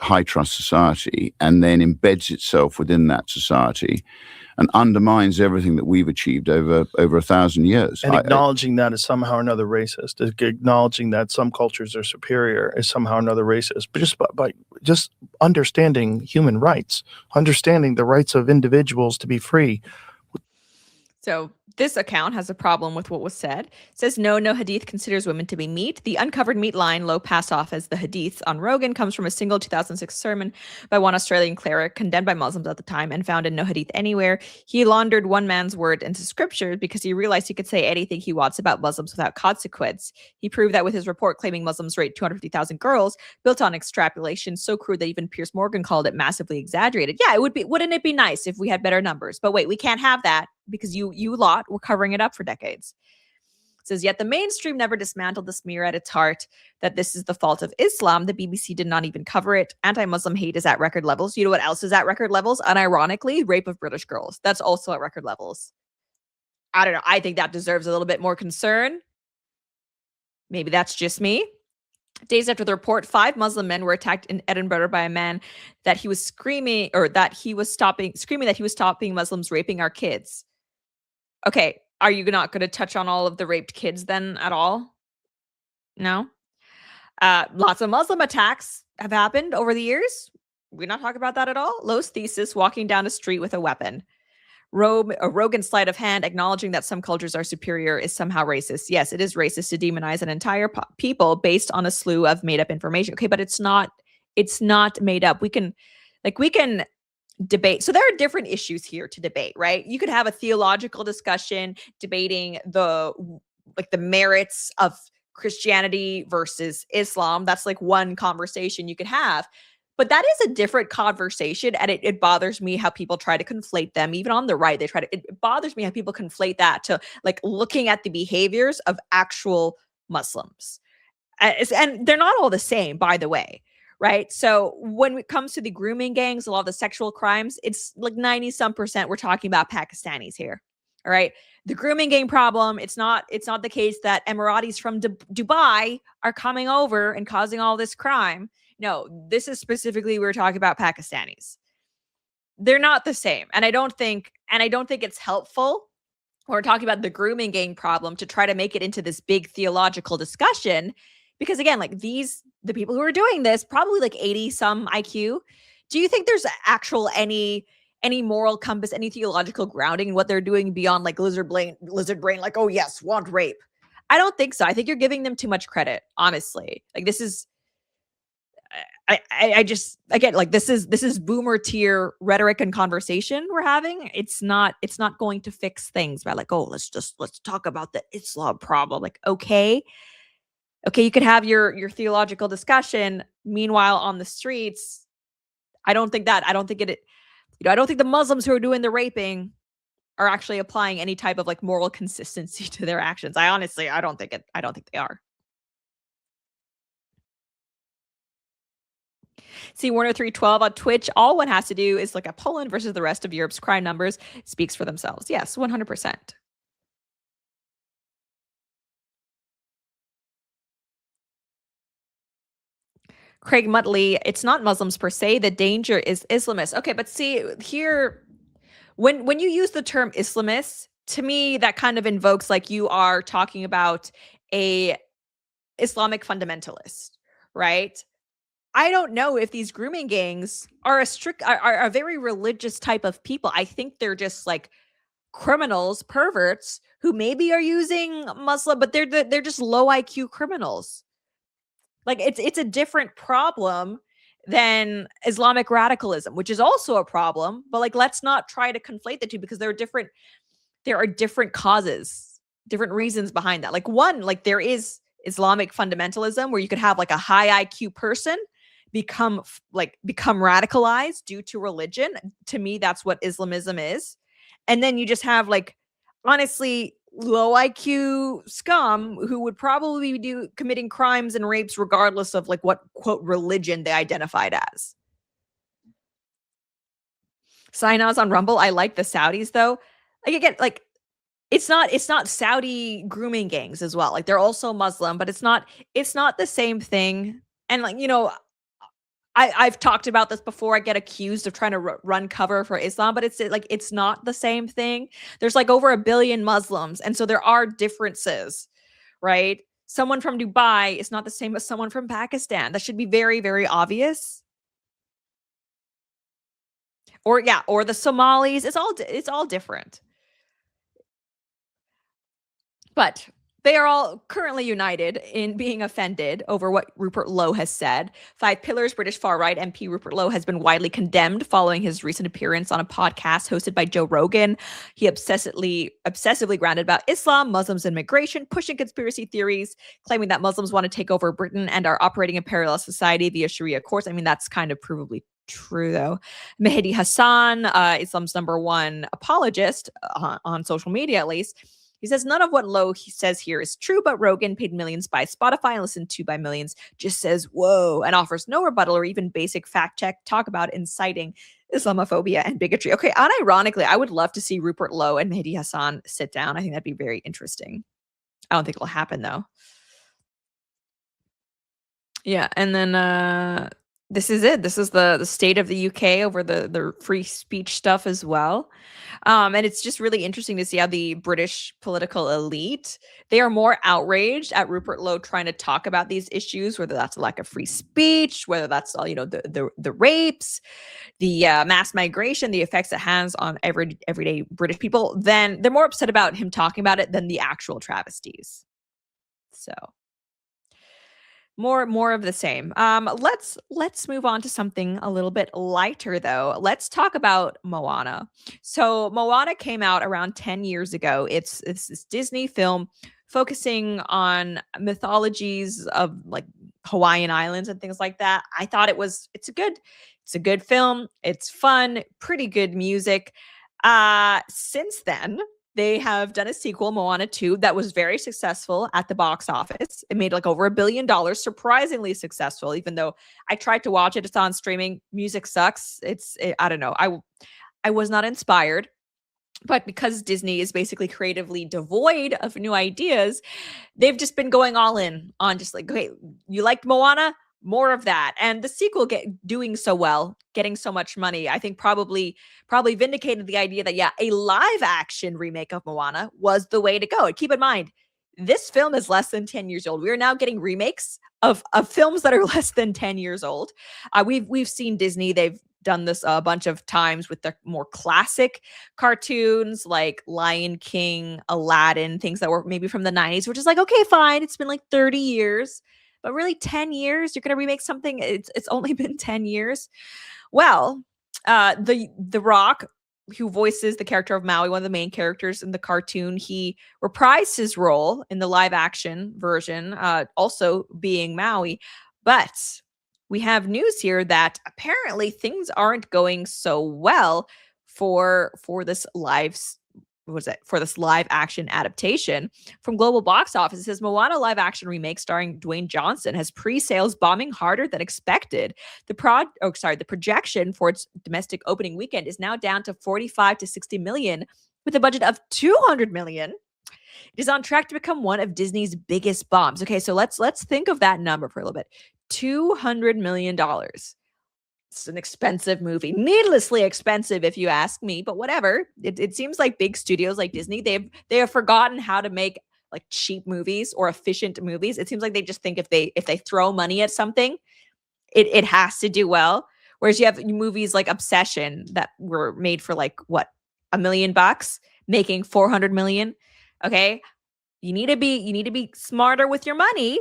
high-trust society, and then embeds itself within that society, and undermines everything that we've achieved over 1,000 years? And acknowledging that is somehow or another racist. Acknowledging that some cultures are superior is somehow or another racist. But just understanding human rights, understanding the rights of individuals to be free. So this account has a problem with what was said. It says, no hadith considers women to be meat. The uncovered meat line Lowe passed off as the hadith on Rogan comes from a single 2006 sermon by one Australian cleric condemned by Muslims at the time and found in no hadith anywhere. He laundered one man's word into scripture because he realized he could say anything he wants about Muslims without consequence. He proved that with his report claiming Muslims raped 250,000 girls, built on extrapolation so crude that even Piers Morgan called it massively exaggerated. Yeah, wouldn't it be nice if we had better numbers? But wait, we can't have that because you lot were covering it up for decades. It says, yet the mainstream never dismantled the smear at its heart that this is the fault of Islam. The BBC did not even cover it. Anti-Muslim hate is at record levels. You know what else is at record levels? Unironically, rape of British girls. That's also at record levels. I don't know. I think that deserves a little bit more concern. Maybe that's just me. Days after the report, 5 Muslim men were attacked in Edinburgh by a man that he was screaming that he was stopping Muslims raping our kids. Okay, are you not going to touch on all of the raped kids then at all? No? Lots of Muslim attacks have happened over the years. We're not talking about that at all. Lowe's thesis, walking down a street with a weapon. A Rogan sleight of hand acknowledging that some cultures are superior is somehow racist. Yes, it is racist to demonize an entire people based on a slew of made up information. Okay, but it's not made up. We can debate. So there are different issues here to debate, right? You could have a theological discussion debating the merits of Christianity versus Islam. That's like one conversation you could have. But that is a different conversation, and it bothers me how people try to conflate them. Even on the right, it bothers me how people conflate that to like looking at the behaviors of actual Muslims. And they're not all the same, by the way. Right. So when it comes to the grooming gangs, a lot of the sexual crimes, it's like 90% we're talking about Pakistanis here. All right. The grooming gang problem, it's not the case that Emiratis from Dubai are coming over and causing all this crime. No, this is specifically, we're talking about Pakistanis. They're not the same. And I don't think it's helpful when we're talking about the grooming gang problem to try to make it into this big theological discussion. Because again, like the people who are doing this, probably like 80 some IQ. Do you think there's actual any moral compass, any theological grounding in what they're doing beyond like lizard brain, like, oh yes, want rape? I don't think so. I think you're giving them too much credit, honestly. Like this is, I just, again, like this is boomer tier rhetoric and conversation we're having. It's not going to fix things, right? Like, oh, let's talk about the Islam problem. Like, okay, you could have your theological discussion. Meanwhile, on the streets, I don't think the Muslims who are doing the raping are actually applying any type of like moral consistency to their actions. I don't think they are. See Warner 312 on Twitch. All one has to do is look at Poland versus the rest of Europe's crime numbers. It speaks for themselves. Yes, 100%. Craig Muttley, it's not Muslims per se. The danger is Islamists. Okay, but see here, when you use the term Islamists, to me, that kind of invokes like you are talking about a Islamic fundamentalist, right? I don't know if these grooming gangs are a very religious type of people. I think they're just like criminals, perverts who maybe are using Muslim, but they're just low IQ criminals. Like it's a different problem than Islamic radicalism, which is also a problem. But like, let's not try to conflate the two because there are different causes, different reasons behind that. Like one, like there is Islamic fundamentalism where you could have like a high IQ person become radicalized due to religion. To me, that's what Islamism is. And then you just have like, honestly, low IQ scum who would probably be committing crimes and rapes regardless of like what quote religion they identified as. Sinaz on Rumble. I like the Saudis though. Like again, like it's not Saudi grooming gangs as well. Like they're also Muslim, but it's not the same thing. And like, you know, I've talked about this before. I get accused of trying to run cover for Islam, but it's not the same thing. There's like over 1 billion Muslims. And so there are differences, right? Someone from Dubai is not the same as someone from Pakistan. That should be very, very obvious. Or the Somalis. It's all different. But they are all currently united in being offended over what Rupert Lowe has said. Five Pillars British far-right MP Rupert Lowe has been widely condemned following his recent appearance on a podcast hosted by Joe Rogan. He obsessively grounded about Islam, Muslims, and migration, pushing conspiracy theories, claiming that Muslims want to take over Britain and are operating in parallel society via Sharia courts. I mean, that's kind of provably true, though. Mehdi Hassan, Islam's number one apologist on social media, at least, he says none of what Lowe says here is true, but Rogan, paid millions by Spotify and listened to by millions, just says, whoa, and offers no rebuttal or even basic fact check talk about inciting Islamophobia and bigotry. Okay, unironically, I would love to see Rupert Lowe and Mehdi Hassan sit down. I think that'd be very interesting. I don't think it'll happen, though. Yeah, and then this is it. This is the state of the UK over the free speech stuff as well. And it's just really interesting to see how the British political elite, they are more outraged at Rupert Lowe trying to talk about these issues, whether that's a lack of free speech, whether that's the rapes, the mass migration, the effects it has on everyday British people. Then they're more upset about him talking about it than the actual travesties. So more of the same. Let's move on to something a little bit lighter, though. Let's talk about Moana. So Moana came out around 10 years ago. It's this Disney film focusing on mythologies of like Hawaiian Islands and things like that. I thought it's a good film. It's fun, pretty good music. Since then, they have done a sequel, Moana 2, that was very successful at the box office. It made like over $1 billion, surprisingly successful, even though I tried to watch it. It's on streaming. Music sucks. I don't know. I was not inspired. But because Disney is basically creatively devoid of new ideas, they've just been going all in on just like, okay, you liked Moana? More of that. And the sequel doing so well, getting so much money, I think probably vindicated the idea that, yeah, a live action remake of Moana was the way to go. And keep in mind, this film is less than 10 years old. We are now getting remakes of films that are less than 10 years old. We've seen Disney, they've done this a bunch of times with the more classic cartoons like Lion King, Aladdin, things that were maybe from the 90s, which is like, okay, fine. It's been like 30 years. But really, 10 years, you're going to remake something? It's only been 10 years. Well, the Rock, who voices the character of Maui, one of the main characters in the cartoon, he reprised his role in the live action version, also being Maui. But we have news here that apparently things aren't going so well for this for this live action adaptation. From Global Box Office, it says Moana live action remake starring Dwayne Johnson has pre-sales bombing harder than expected. The projection for its domestic opening weekend is now down to 45 to 60 million with a budget of 200 million. It is on track to become one of Disney's biggest bombs. Okay, so let's think of that number for a little bit. $200 million. It's an expensive movie, needlessly expensive if you ask me, but whatever. It seems like big studios like Disney, they have forgotten how to make like cheap movies or efficient movies. It seems like they just think if they throw money at something, it has to do well. Whereas you have movies like Obsession that were made for like what, $1 million, making 400 million. Okay, you need to be smarter with your money.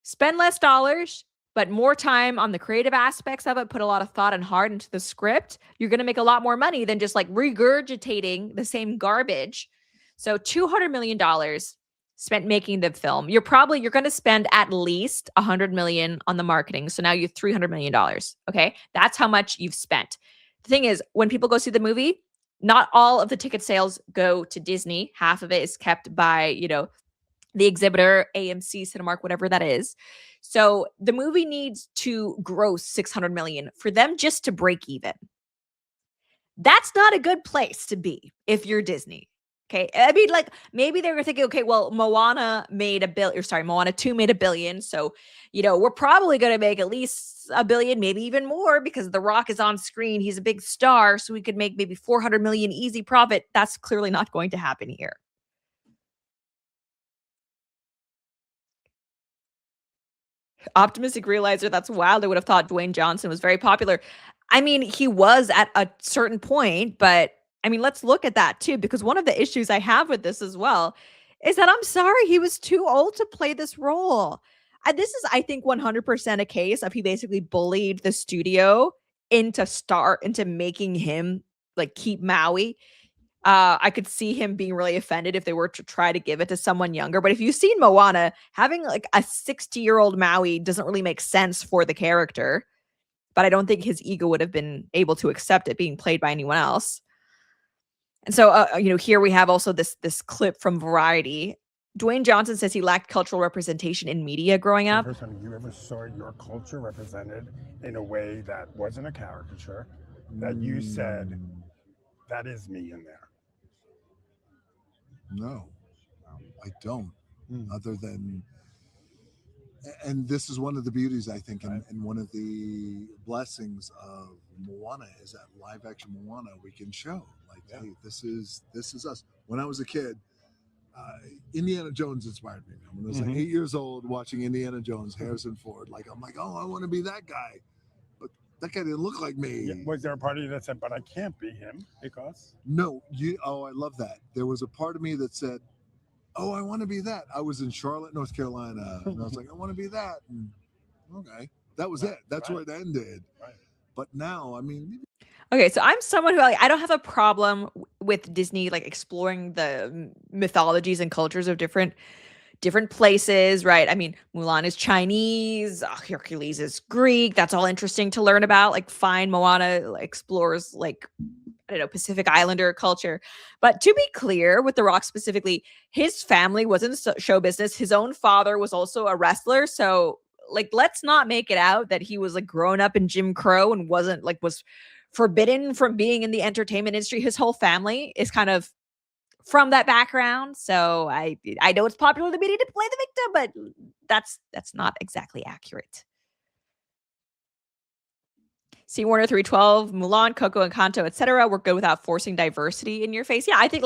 Spend less dollars, but more time on the creative aspects of it, put a lot of thought and heart into the script. You're going to make a lot more money than just like regurgitating the same garbage. So $200 million spent making the film. You're going to spend at least $100 million on the marketing. So now you have $300 million. Okay. That's how much you've spent. The thing is, when people go see the movie, not all of the ticket sales go to Disney. Half of it is kept by, the exhibitor, AMC, Cinemark, whatever that is. So the movie needs to gross 600 million for them just to break even. That's not a good place to be if you're Disney. Okay. I mean, like maybe they were thinking, okay, well, Moana 2 made $1 billion. So, we're probably going to make at least $1 billion, maybe even more because The Rock is on screen. He's a big star. So we could make maybe 400 million easy profit. That's clearly not going to happen here. Optimistic realizer, that's wild. I would have thought Dwayne Johnson was very popular. I mean, he was at a certain point, but I mean, let's look at that too, because one of the issues I have with this as well is that I'm sorry, he was too old to play this role. And this is, I think, 100% a case of he basically bullied the studio into making him like keep Maui. I could see him being really offended if they were to try to give it to someone younger. But if you've seen Moana, having like a 60-year-old Maui doesn't really make sense for the character. But I don't think his ego would have been able to accept it being played by anyone else. And so, here we have also this clip from Variety. Dwayne Johnson says he lacked cultural representation in media growing up. The first time you ever saw your culture represented in a way that wasn't a caricature, that you said, that is me in there. No, I don't. Other than, and this is one of the beauties, I think, and one of the blessings of Moana is that live action Moana we can show. Like, hey, this is us. When I was a kid, Indiana Jones inspired me. When I was like 8 years old, watching Indiana Jones, Harrison Ford, I'm like, oh, I want to be that guy. But that guy didn't look like me. Yeah, was there a part of you that said, but I can't be him because? No, I love that. There was a part of me that said, oh, I want to be that. I was in Charlotte, North Carolina, and I was like, I want to be that. And, okay, that was it. That's where it ended. Right. But now, I mean... Okay, so I'm someone who I don't have a problem with Disney exploring the mythologies and cultures of different places, right? I mean, Mulan is Chinese, Hercules is Greek. That's all interesting to learn about. Fine, Moana explores Pacific Islander culture. But to be clear, with The Rock specifically, his family was in show business. His own father was also a wrestler, so let's not make it out that he was grown up in Jim Crow and was forbidden from being in the entertainment industry. His whole family is kind of from that background. So I know it's popular in the media to play the victim, but that's not exactly accurate. See, Warner 312, Mulan, Coco, Encanto, etc. were good without forcing diversity in your face. Yeah, I think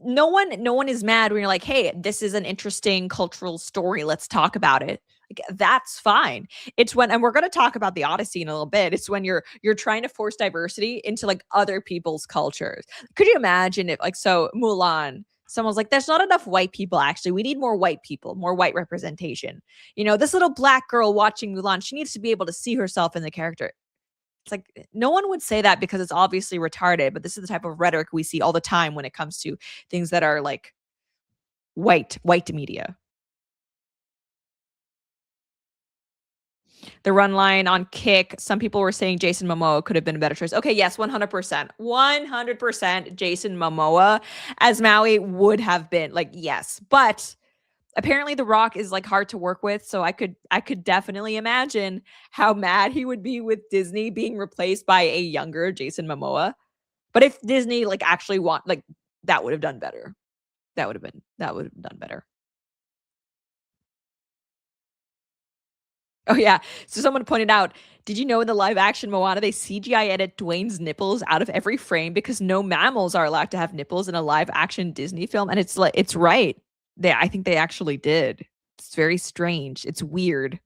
no one is mad when you're like, hey, this is an interesting cultural story. Let's talk about it. That's fine. It's when, and we're going to talk about the Odyssey in a little bit. It's when you're trying to force diversity into other people's cultures. Could you imagine if so Mulan, someone's like, there's not enough white people. Actually, we need more white people, more white representation. This little black girl watching Mulan, she needs to be able to see herself in the character. It's no one would say that because it's obviously retarded, but this is the type of rhetoric we see all the time when it comes to things that are white media. The run line on Kick, some people were saying Jason Momoa could have been a better choice. Okay, yes, 100%. 100% Jason Momoa as Maui would have been yes. But apparently The Rock is hard to work with, so I could definitely imagine how mad he would be with Disney being replaced by a younger Jason Momoa. But if Disney actually that would have done better. That would have done better. Oh, yeah. So someone pointed out, did you know in the live action Moana, they CGI edit Dwayne's nipples out of every frame because no mammals are allowed to have nipples in a live action Disney film? And it's right. I think they actually did. It's very strange. It's weird.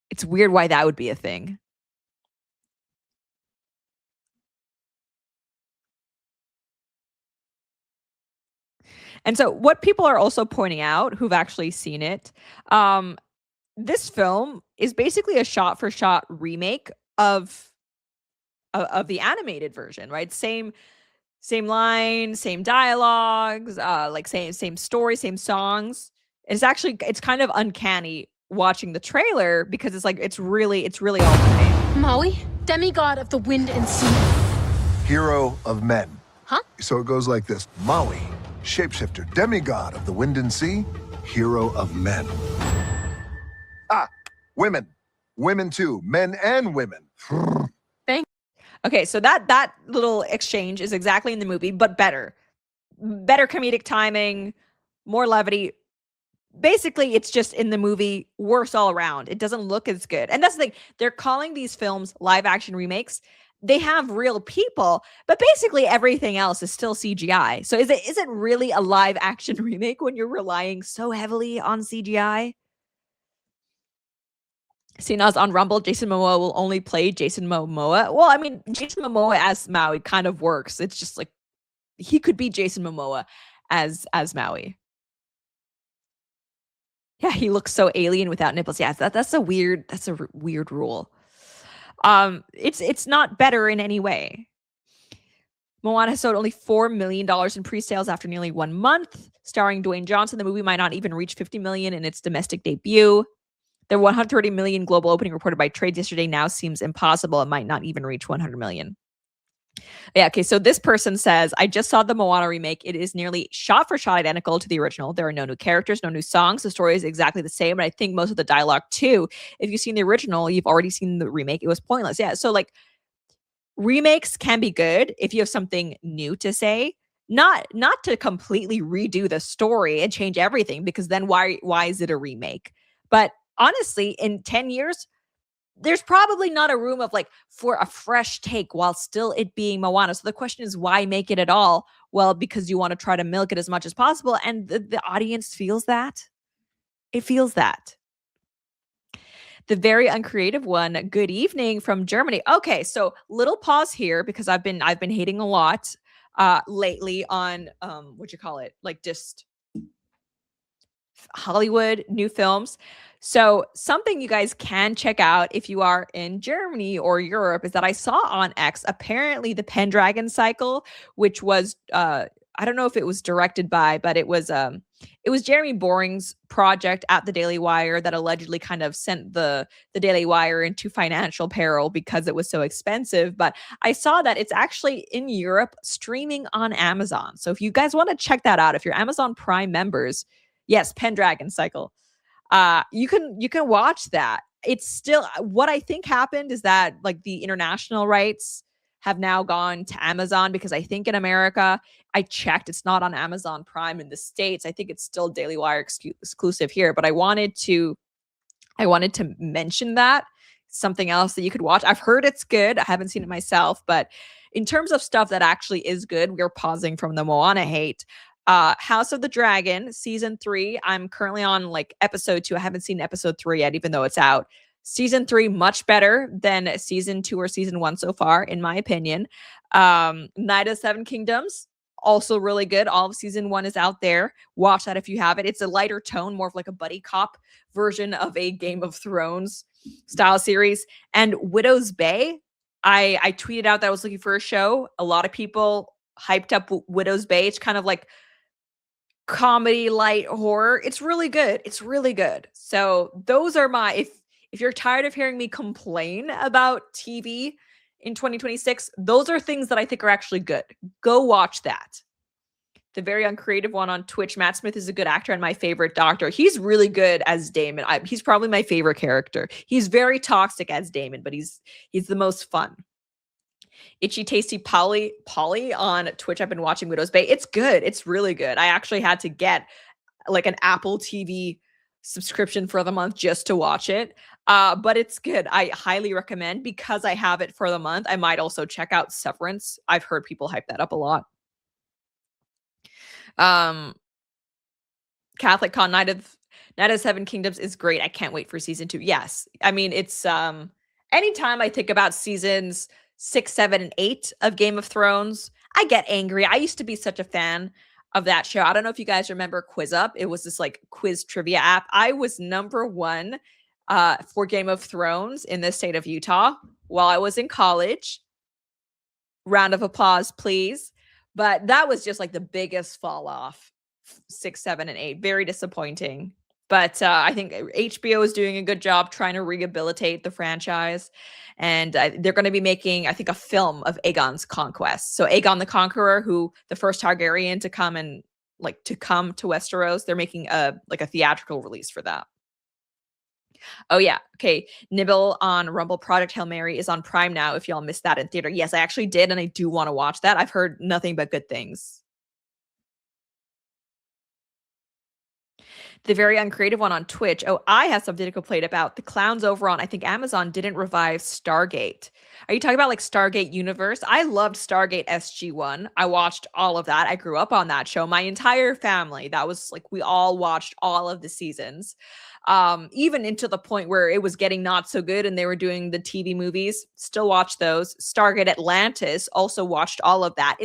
It's weird why that would be a thing. And so what people are also pointing out who've actually seen it, this film is basically a shot-for-shot remake of the animated version, right? Same line, same dialogues, same story, same songs. It's kind of uncanny watching the trailer because it's really all the same. Maui, demigod of the wind and sea. Hero of men. Huh? So it goes like this. Maui, shapeshifter, demigod of the wind and sea, hero of men. Women. Women too. Men and women. Okay, so that little exchange is exactly in the movie, but better. Better comedic timing, more levity. Basically, it's just in the movie worse all around. It doesn't look as good. And that's the thing. They're calling these films live action remakes. They have real people, but basically everything else is still CGI. So is it really a live action remake when you're relying so heavily on CGI? Seeing as on Rumble, Jason Momoa will only play Jason Momoa. Well, I mean, Jason Momoa as Maui kind of works. It's just like he could be Jason Momoa as Maui. Yeah, he looks so alien without nipples. Yeah, that's a weird rule. It's not better in any way. Moana has sold only $4 million in pre-sales after nearly 1 month. Starring Dwayne Johnson, the movie might not even reach 50 million in its domestic debut. The 130 million global opening reported by Trades yesterday now seems impossible. It might not even reach 100 million. Yeah, okay, so this person says, I just saw the Moana remake. It is nearly shot for shot identical to the original. There are no new characters, no new songs. The story is exactly the same, and I think most of the dialogue too. If you've seen the original, you've already seen the remake. It was pointless. Yeah, so like remakes can be good if you have something new to say. Not to completely redo the story and change everything, because then why is it a remake? But honestly, in 10 years, there's probably not a room of like for a fresh take while still it being Moana. So the question is, why make it at all? Well, because you want to try to milk it as much as possible. And the audience feels that. It feels that. The very uncreative one, good evening from Germany. Okay, so little pause here because I've been hating a lot lately on what you call it? Like just Hollywood new films. So something you guys can check out if you are in Germany or Europe is that I saw on X apparently the Pendragon cycle, which was I don't know if it was directed by, but it was Jeremy Boring's project at the Daily Wire that allegedly kind of sent the Daily Wire into financial peril because it was so expensive. But I saw that it's actually in Europe streaming on Amazon. So if you guys want to check that out, if you're Amazon Prime members, yes, Pendragon cycle. You can watch that. It's still what I think happened is that like the international rights have now gone to Amazon because I think in America, I checked, it's not on Amazon Prime in the States. I think it's still Daily Wire exclusive here, but I wanted to mention that. Something else that you could watch. I've heard it's good. I haven't seen it myself, but in terms of stuff that actually is good, we're pausing from the Moana hate. House of the Dragon season 3. I'm currently on like episode 2. I haven't seen episode 3 yet, even though it's out. Season 3 much better than season 2 or season 1 so far, in my opinion. Knight of Seven Kingdoms also really good. All of season 1 is out there. Watch that if you have it. It's a lighter tone, more of like a buddy cop version of a Game of Thrones style series. And Widow's Bay. I tweeted out that I was looking for a show. A lot of people hyped up Widow's Bay. It's kind of like comedy, light horror. It's really good. It's really good. So those are my, if you're tired of hearing me complain about TV in 2026, those are things that I think are actually good. Go watch that. The very uncreative one on Twitch, Matt Smith is a good actor and my favorite doctor. He's really good as Damon. He's probably my favorite character. He's very toxic as Damon, but he's the most fun. Itchy Tasty Polly on Twitch. I've been watching Widow's Bay. It's good. It's really good. I actually had to get like an Apple TV subscription for the month just to watch it. But it's good. I highly recommend because I have it for the month. I might also check out Severance. I've heard people hype that up a lot. Catholic Con Knight of Seven Kingdoms is great. I can't wait for season 2. Yes. I mean, it's anytime I think about seasons 6, 7, and 8 of Game of Thrones, I get angry. I used to be such a fan of that show. I don't know if you guys remember Quiz Up. It was this like quiz trivia app. I was number 1 for Game of Thrones in the state of Utah while I was in college. Round of applause, please. But that was just like the biggest fall off. 6, 7, and 8. Very disappointing. But I think HBO is doing a good job trying to rehabilitate the franchise. And they're going to be making, I think, a film of Aegon's conquest. So Aegon the Conqueror, who the first Targaryen to come to Westeros, they're making a theatrical release for that. Oh, yeah. Okay. Nibble on Rumble Project Hail Mary is on Prime now if y'all missed that in theater. Yes, I actually did, and I do want to watch that. I've heard nothing but good things. The very uncreative one on Twitch. Oh, I have something to complain about. The clowns over on, I think, Amazon didn't revive Stargate. Are you talking about like Stargate Universe? I loved Stargate SG-1. I watched all of that. I grew up on that show. My entire family. That was like, we all watched all of the seasons. Even into the point where it was getting not so good and they were doing the TV movies. Still watched those. Stargate Atlantis, also watched all of that.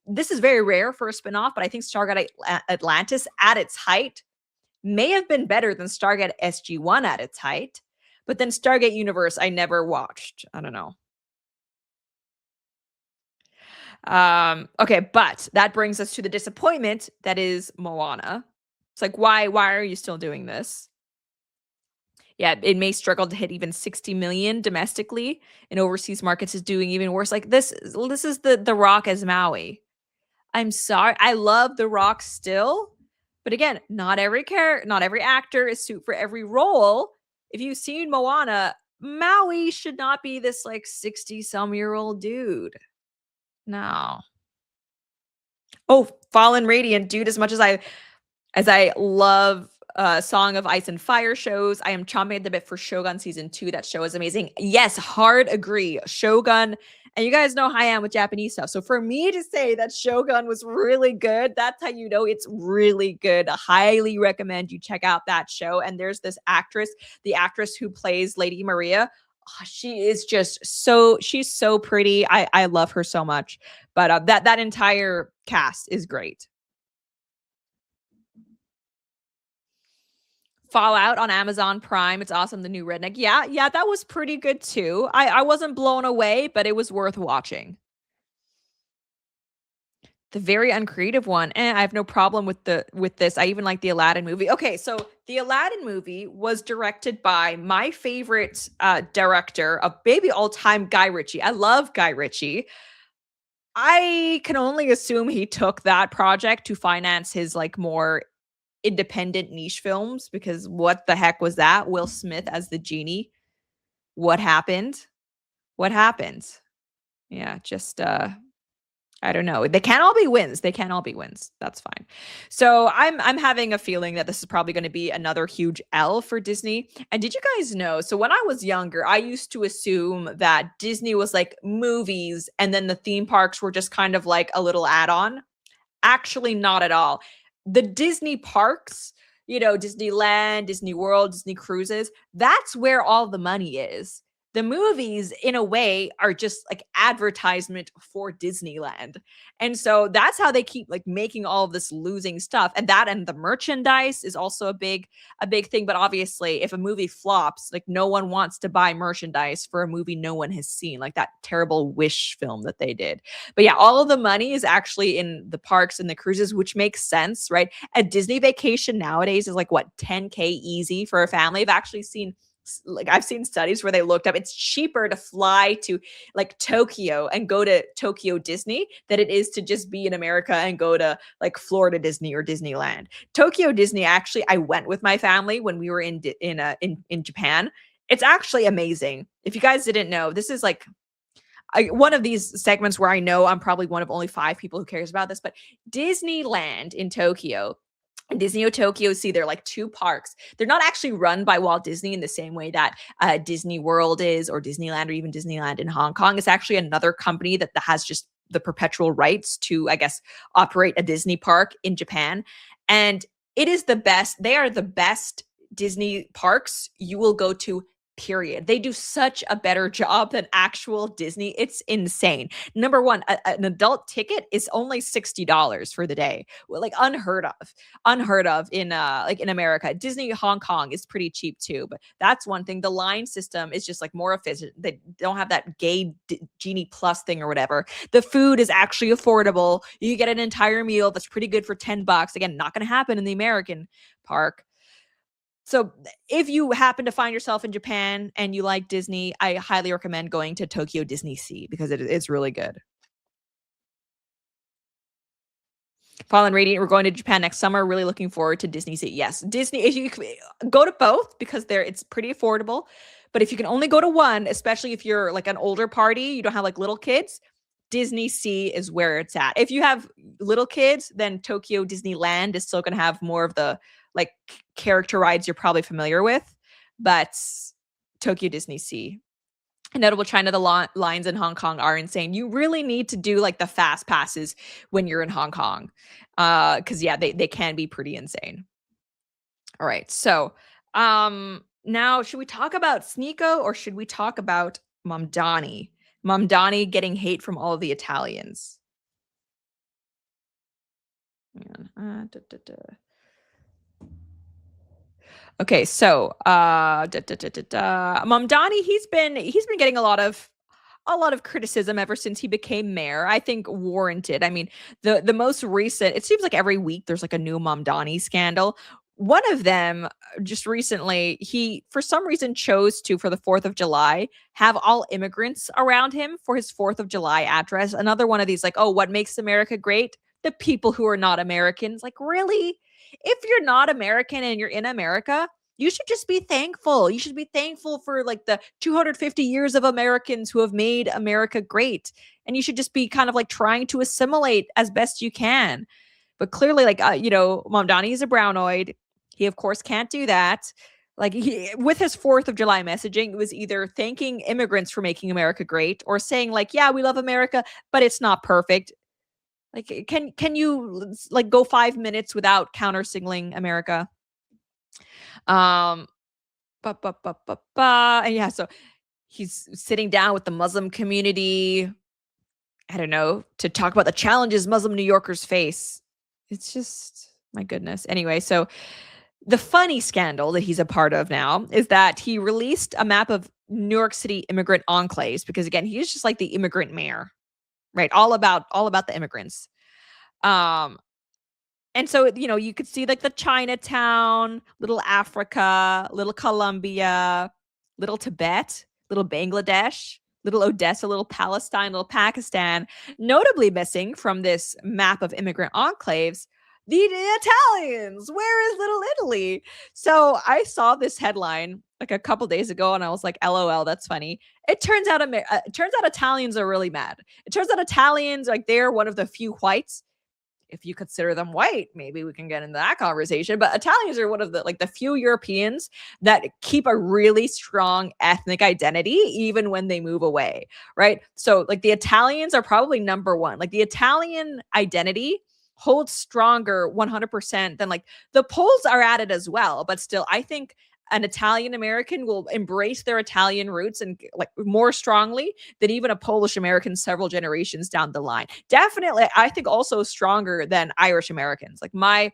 This is very rare for a spinoff, but I think Stargate Atlantis at its height may have been better than Stargate SG-1 at its height. But then Stargate Universe, I never watched. I don't know. Okay, but that brings us to the disappointment that is Moana. It's like, why are you still doing this? Yeah, it may struggle to hit even 60 million domestically. In overseas markets is doing even worse. Like this is the Rock as Maui. I'm sorry. I love The Rock still. But again, not every actor is suited for every role. If you've seen Moana, Maui should not be this like 60-some-year-old dude. No. Oh, Fallen Radiant, dude, as much as I love Song of Ice and Fire shows, I am chomping at the bit for Shogun season 2. That show is amazing. Yes, hard agree. Shogun, and you guys know how I am with Japanese stuff. So for me to say that Shogun was really good, that's how you know it's really good. I highly recommend you check out that show. And there's this actress, the actress who plays Lady Maria. Oh, she is just she's so pretty. I love her so much. But that entire cast is great. Fallout on Amazon Prime. It's awesome. The new Redneck. Yeah, that was pretty good too. I wasn't blown away, but it was worth watching. The very uncreative one. I have no problem with this. I even like the Aladdin movie. Okay, so the Aladdin movie was directed by my favorite director of maybe all time, Guy Ritchie. I love Guy Ritchie. I can only assume he took that project to finance his like more independent niche films, because what the heck was that? Will Smith as the genie. What happened? Yeah, just I don't know. They can't all be wins. That's fine. So I'm having a feeling that this is probably going to be another huge L for Disney. And did you guys know? So when I was younger, I used to assume that Disney was like movies and then the theme parks were just kind of like a little add-on. Actually, not at all. The Disney parks, Disneyland, Disney World, Disney Cruises, that's where all the money is. The movies, in a way, are just like advertisement for Disneyland. And so that's how they keep like making all of this losing stuff. And the merchandise is also a big thing. But obviously, if a movie flops, like no one wants to buy merchandise for a movie no one has seen, like that terrible Wish film that they did. But yeah, all of the money is actually in the parks and the cruises, which makes sense, right? A Disney vacation nowadays is like what, 10K easy for a family. I've seen studies where they looked up, it's cheaper to fly to like Tokyo and go to Tokyo Disney than it is to just be in America and go to like Florida Disney or Disneyland. Tokyo Disney, actually, I went with my family when we were in Japan. It's actually amazing. If you guys didn't know, this is like one of these segments where I know I'm probably one of only 5 people who cares about this, but Disneyland in Tokyo and Disney Tokyo Sea, they're like 2 parks. They're not actually run by Walt Disney in the same way that Disney World is, or Disneyland, or even Disneyland in Hong Kong. It's actually another company that has just the perpetual rights to, I guess, operate a Disney park in Japan. And it is the best. They are the best Disney parks you will go to, period. They do such a better job than actual Disney. It's insane. Number one, an adult ticket is only $60 for the day. Like unheard of in America. Disney Hong Kong is pretty cheap too, but that's one thing. The line system is just like more efficient. They don't have that gay Genie Plus thing or whatever. The food is actually affordable. You get an entire meal that's pretty good for $10. Again, not going to happen in the American park. So if you happen to find yourself in Japan and you like Disney, I highly recommend going to Tokyo Disney Sea because it's really good. Fallen Radiant, we're going to Japan next summer. Really looking forward to Disney Sea. Yes, Disney, if you go to both because it's pretty affordable. But if you can only go to one, especially if you're like an older party, you don't have like little kids, Disney Sea is where it's at. If you have little kids, then Tokyo Disneyland is still going to have more of the like character rides you're probably familiar with, but Tokyo Disney Sea. Notable China, the lines in Hong Kong are insane. You really need to do like the fast passes when you're in Hong Kong. Because yeah, they can be pretty insane. All right. So now should we talk about Sneako or should we talk about Mamdani? Mamdani getting hate from all of the Italians. Okay, so Mamdani, he's been getting a lot of criticism ever since he became mayor. I think warranted. I mean, the most recent, it seems like every week there's like a new Mamdani scandal. One of them just recently, he for some reason chose to, for the 4th of July, have all immigrants around him for his 4th of July address. Another one of these, like, oh, what makes America great? The people who are not Americans. Like, really? If you're not American and you're in America, you should just be thankful. You should be thankful for like the 250 years of Americans who have made America great. And you should just be kind of like trying to assimilate as best you can. But clearly, like, Mamdani is a brownoid. He, of course, can't do that. Like, with his 4th of July messaging, it was either thanking immigrants for making America great or saying, like, yeah, we love America, but it's not perfect. Like, can you, like, go 5 minutes without counter-signaling America? And yeah, so he's sitting down with the Muslim community, I don't know, to talk about the challenges Muslim New Yorkers face. It's just, my goodness. Anyway, so the funny scandal that he's a part of now is that he released a map of New York City immigrant enclaves because, again, he's just like the immigrant mayor, right? All about the immigrants. And so, you could see like the Chinatown, little Africa, little Colombia, little Tibet, little Bangladesh, little Odessa, little Palestine, little Pakistan. Notably missing from this map of immigrant enclaves, the Italians. Where is Little Italy? So I saw this headline like a couple days ago, and I was like, "LOL, that's funny." It turns out Italians are really mad. It turns out Italians, like, they're one of the few whites. If you consider them white, maybe we can get into that conversation. But Italians are one of the few Europeans that keep a really strong ethnic identity, even when they move away, right? So like the Italians are probably number one. Like the Italian identity holds stronger 100% than like the Poles are at it as well. But still, I think an Italian American will embrace their Italian roots and like more strongly than even a Polish American several generations down the line. Definitely, I think also stronger than Irish Americans. Like my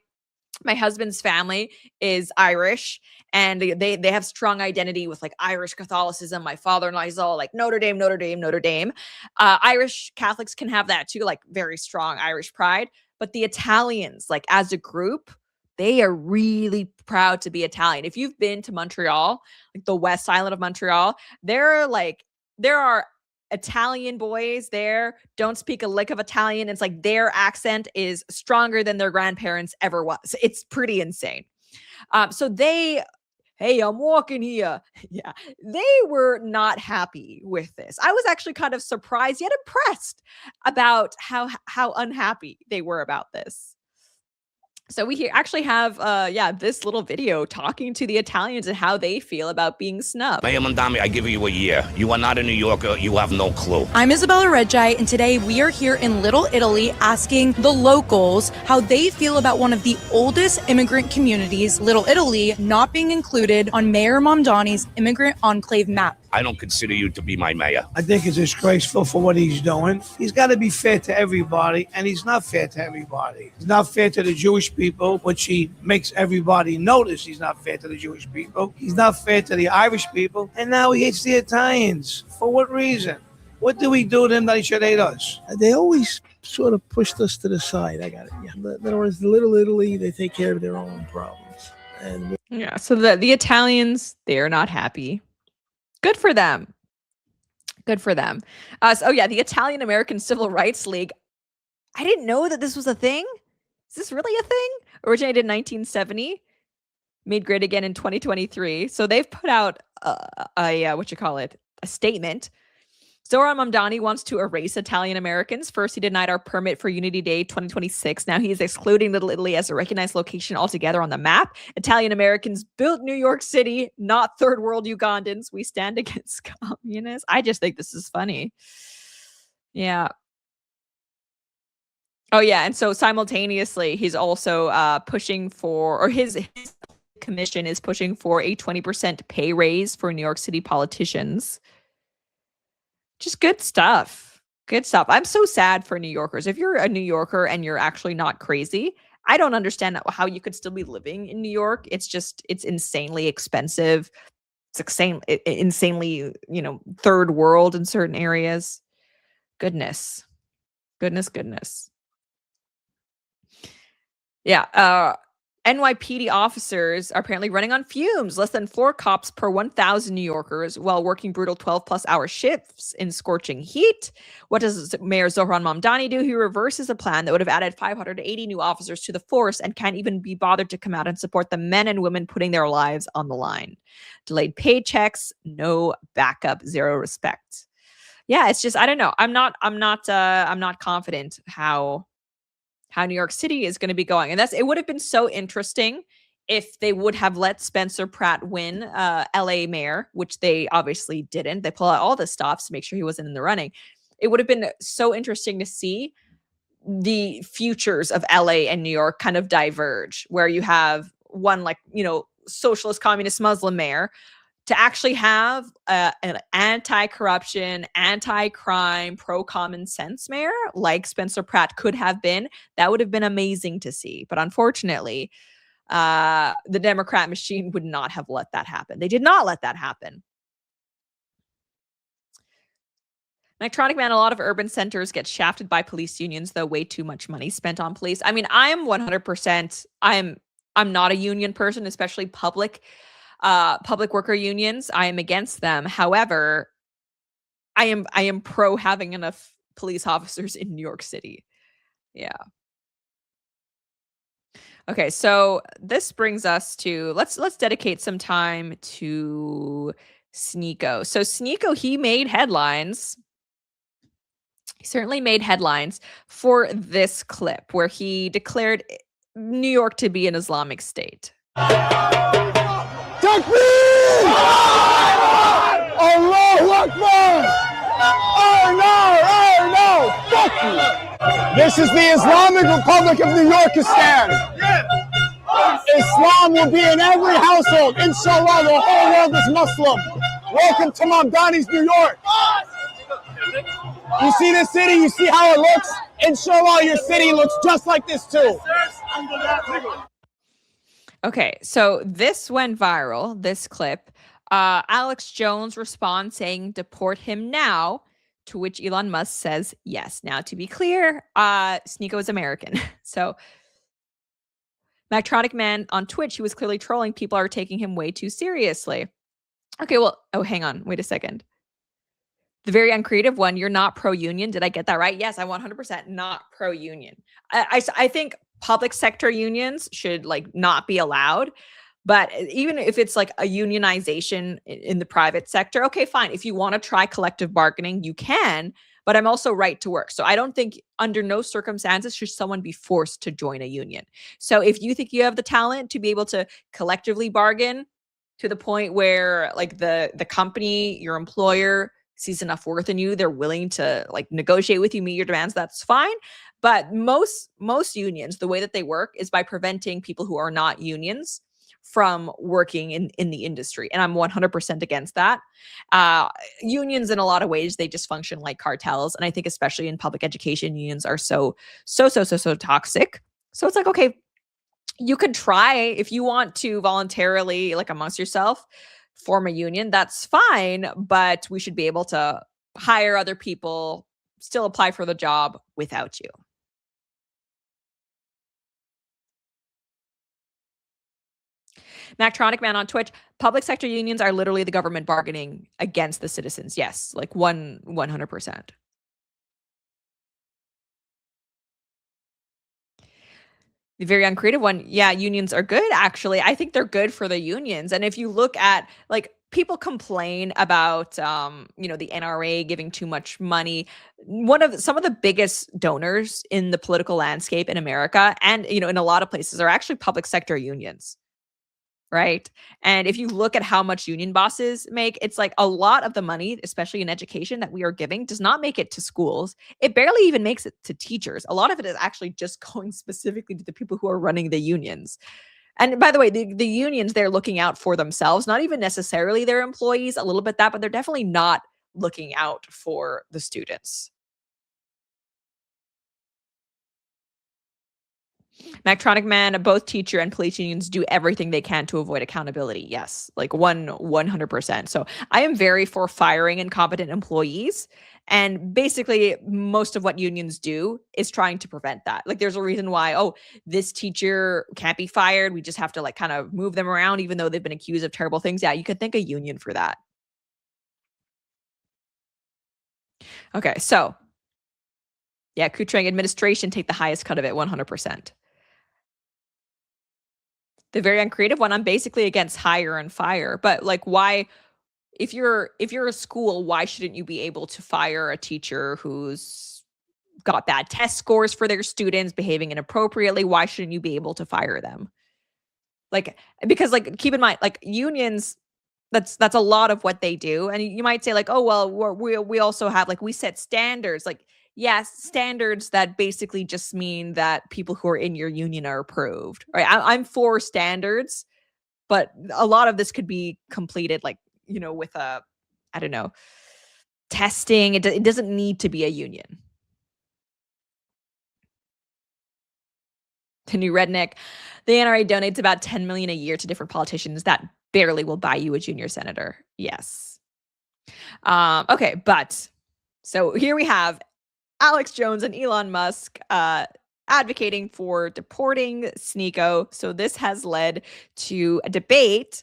husband's family is Irish and they have strong identity with like Irish Catholicism. My father-in-law is all like Notre Dame, Notre Dame, Notre Dame. Irish Catholics can have that too, like very strong Irish pride. But the Italians, like as a group, they are really proud to be Italian. If you've been to Montreal, like the West Island of Montreal, there are Italian boys there, don't speak a lick of Italian. It's like their accent is stronger than their grandparents ever was. It's pretty insane. So hey, I'm walking here. Yeah, they were not happy with this. I was actually kind of surprised yet impressed about how unhappy they were about this. So we actually have, this little video talking to the Italians and how they feel about being snubbed. Mayor Mamdani, I give you a year. You are not a New Yorker. You have no clue. I'm Isabella Reggi, and today we are here in Little Italy asking the locals how they feel about one of the oldest immigrant communities, Little Italy, not being included on Mayor Mamdani's immigrant enclave map. I don't consider you to be my mayor. I think it's disgraceful for what he's doing. He's got to be fair to everybody, and he's not fair to everybody. He's not fair to the Jewish people, which he makes everybody notice he's not fair to the Jewish people. He's not fair to the Irish people, and now he hates the Italians. For what reason? What do we do to him that he should hate us? They always sort of pushed us to the side. I got it. Yeah. In other words, Little Italy, they take care of their own problems. And yeah, so the Italians, they're not happy. Good for them. Good for them. The Italian American Civil Rights League. I didn't know that this was a thing. Is this really a thing? Originated in 1970, made great again in 2023. So they've put out a statement. Zoran Mamdani wants to erase Italian Americans. First, he denied our permit for Unity Day 2026. Now he is excluding Little Italy as a recognized location altogether on the map. Italian Americans built New York City, not third world Ugandans. We stand against communists. I just think this is funny. Yeah. Oh, yeah. And so simultaneously, he's also pushing for, or his commission is pushing for a 20% pay raise for New York City politicians. Just good stuff. Good stuff. I'm so sad for New Yorkers. If you're a New Yorker and you're actually not crazy, I don't understand how you could still be living in New York. It's insanely expensive. It's insanely, third world in certain areas. Goodness. Yeah. NYPD officers are apparently running on fumes, less than 4 cops per 1,000 New Yorkers while working brutal 12-plus hour shifts in scorching heat. What does Mayor Zoran Mamdani do? He reverses a plan that would have added 580 new officers to the force and can't even be bothered to come out and support the men and women putting their lives on the line. Delayed paychecks, no backup, zero respect. Yeah, it's just, I don't know. I'm not confident how New York City is going to be going. And it would have been so interesting if they would have let Spencer Pratt win LA mayor, which they obviously didn't. They pull out all the stops to make sure he wasn't in the running. It would have been so interesting to see the futures of LA and New York kind of diverge, where you have one socialist, communist, Muslim mayor, to actually have an anti-corruption, anti-crime, pro-common sense mayor like Spencer Pratt could have been. That would have been amazing to see. But unfortunately, the Democrat machine would not have let that happen. They did not let that happen. Electronic Man, a lot of urban centers get shafted by police unions, though way too much money spent on police. I mean, I'm 100%, I'm not a union person, especially public worker unions. I am against them. However, I am pro having enough police officers in New York City. Yeah. Okay, so this brings us to let's dedicate some time to Sneako. So Sneako, he made headlines. He certainly made headlines for this clip where he declared New York to be an Islamic state. Takbir! Allahu Akbar! Oh no! Fuck you! This is the Islamic Republic of New Yorkistan. Islam will be in every household. Inshallah, the whole world is Muslim. Welcome to Mamdani's New York. You see this city? You see how it looks? Inshallah, your city looks just like this too. Okay, so this went viral, this clip. Alex Jones responds saying, deport him now, to which Elon Musk says yes. Now, to be clear, Sneako is American. So, Mactronic Man on Twitch, he was clearly trolling. People are taking him way too seriously. Okay, well, hang on. Wait a second. The very uncreative one, you're not pro-union. Did I get that right? Yes, I'm 100% not pro-union. I think public sector unions should not be allowed. But even if it's like a unionization in the private sector, okay, fine. If you want to try collective bargaining, you can, but I'm also right to work. So I don't think under no circumstances should someone be forced to join a union. So if you think you have the talent to be able to collectively bargain to the point where the company, your employer sees enough worth in you, they're willing to negotiate with you, meet your demands, that's fine. But most unions, the way that they work is by preventing people who are not unions from working in the industry. And I'm 100% against that. Unions, in a lot of ways, they just function like cartels. And I think especially in public education, unions are so toxic. So it's okay, you could try if you want to voluntarily, amongst yourself, form a union, that's fine. But we should be able to hire other people, still apply for the job without you. Mactronic Man on Twitch, public sector unions are literally the government bargaining against the citizens. Yes, 100%. The very uncreative one, yeah, unions are good, actually. I think they're good for the unions. And if you look at, people complain about you know, the NRA giving too much money. Some of the biggest donors in the political landscape in America, and you know, in a lot of places, are actually public sector unions, right? And if you look at how much union bosses make, it's like a lot of the money, especially in education, that we are giving does not make it to schools. It barely even makes it to teachers. A lot of it is actually just going specifically to the people who are running the unions. And by the way, the unions, they're looking out for themselves, not even necessarily their employees, a little bit that, but they're definitely not looking out for the students. Mactronic Man, both teacher and police unions do everything they can to avoid accountability. Yes, like 100%. So I am very for firing incompetent employees. And basically, most of what unions do is trying to prevent that. Like, there's a reason why, oh, this teacher can't be fired. We just have to like kind of move them around, even though they've been accused of terrible things. Yeah, you could thank a union for that. Okay, so yeah, Kutrang administration take the highest cut of it, 100%. The very uncreative one, I'm basically against hire and fire. But like, why, if you're a school, why shouldn't you be able to fire a teacher who's got bad test scores for their students, behaving inappropriately? Why shouldn't you be able to fire them? Like, because like, keep in mind, like unions, that's a lot of what they do. And you might say like, oh, well, we also have like, we set standards. Like, yes, standards that basically just mean that people who are in your union are approved, right? I'm for standards, but a lot of this could be completed like, you know, with I don't know, testing. It doesn't need to be a union. The new redneck, the NRA donates about $10 million a year to different politicians. That barely will buy you a junior senator. Yes. Okay, but so here we have Alex Jones and Elon Musk advocating for deporting Sneako. So this has led to a debate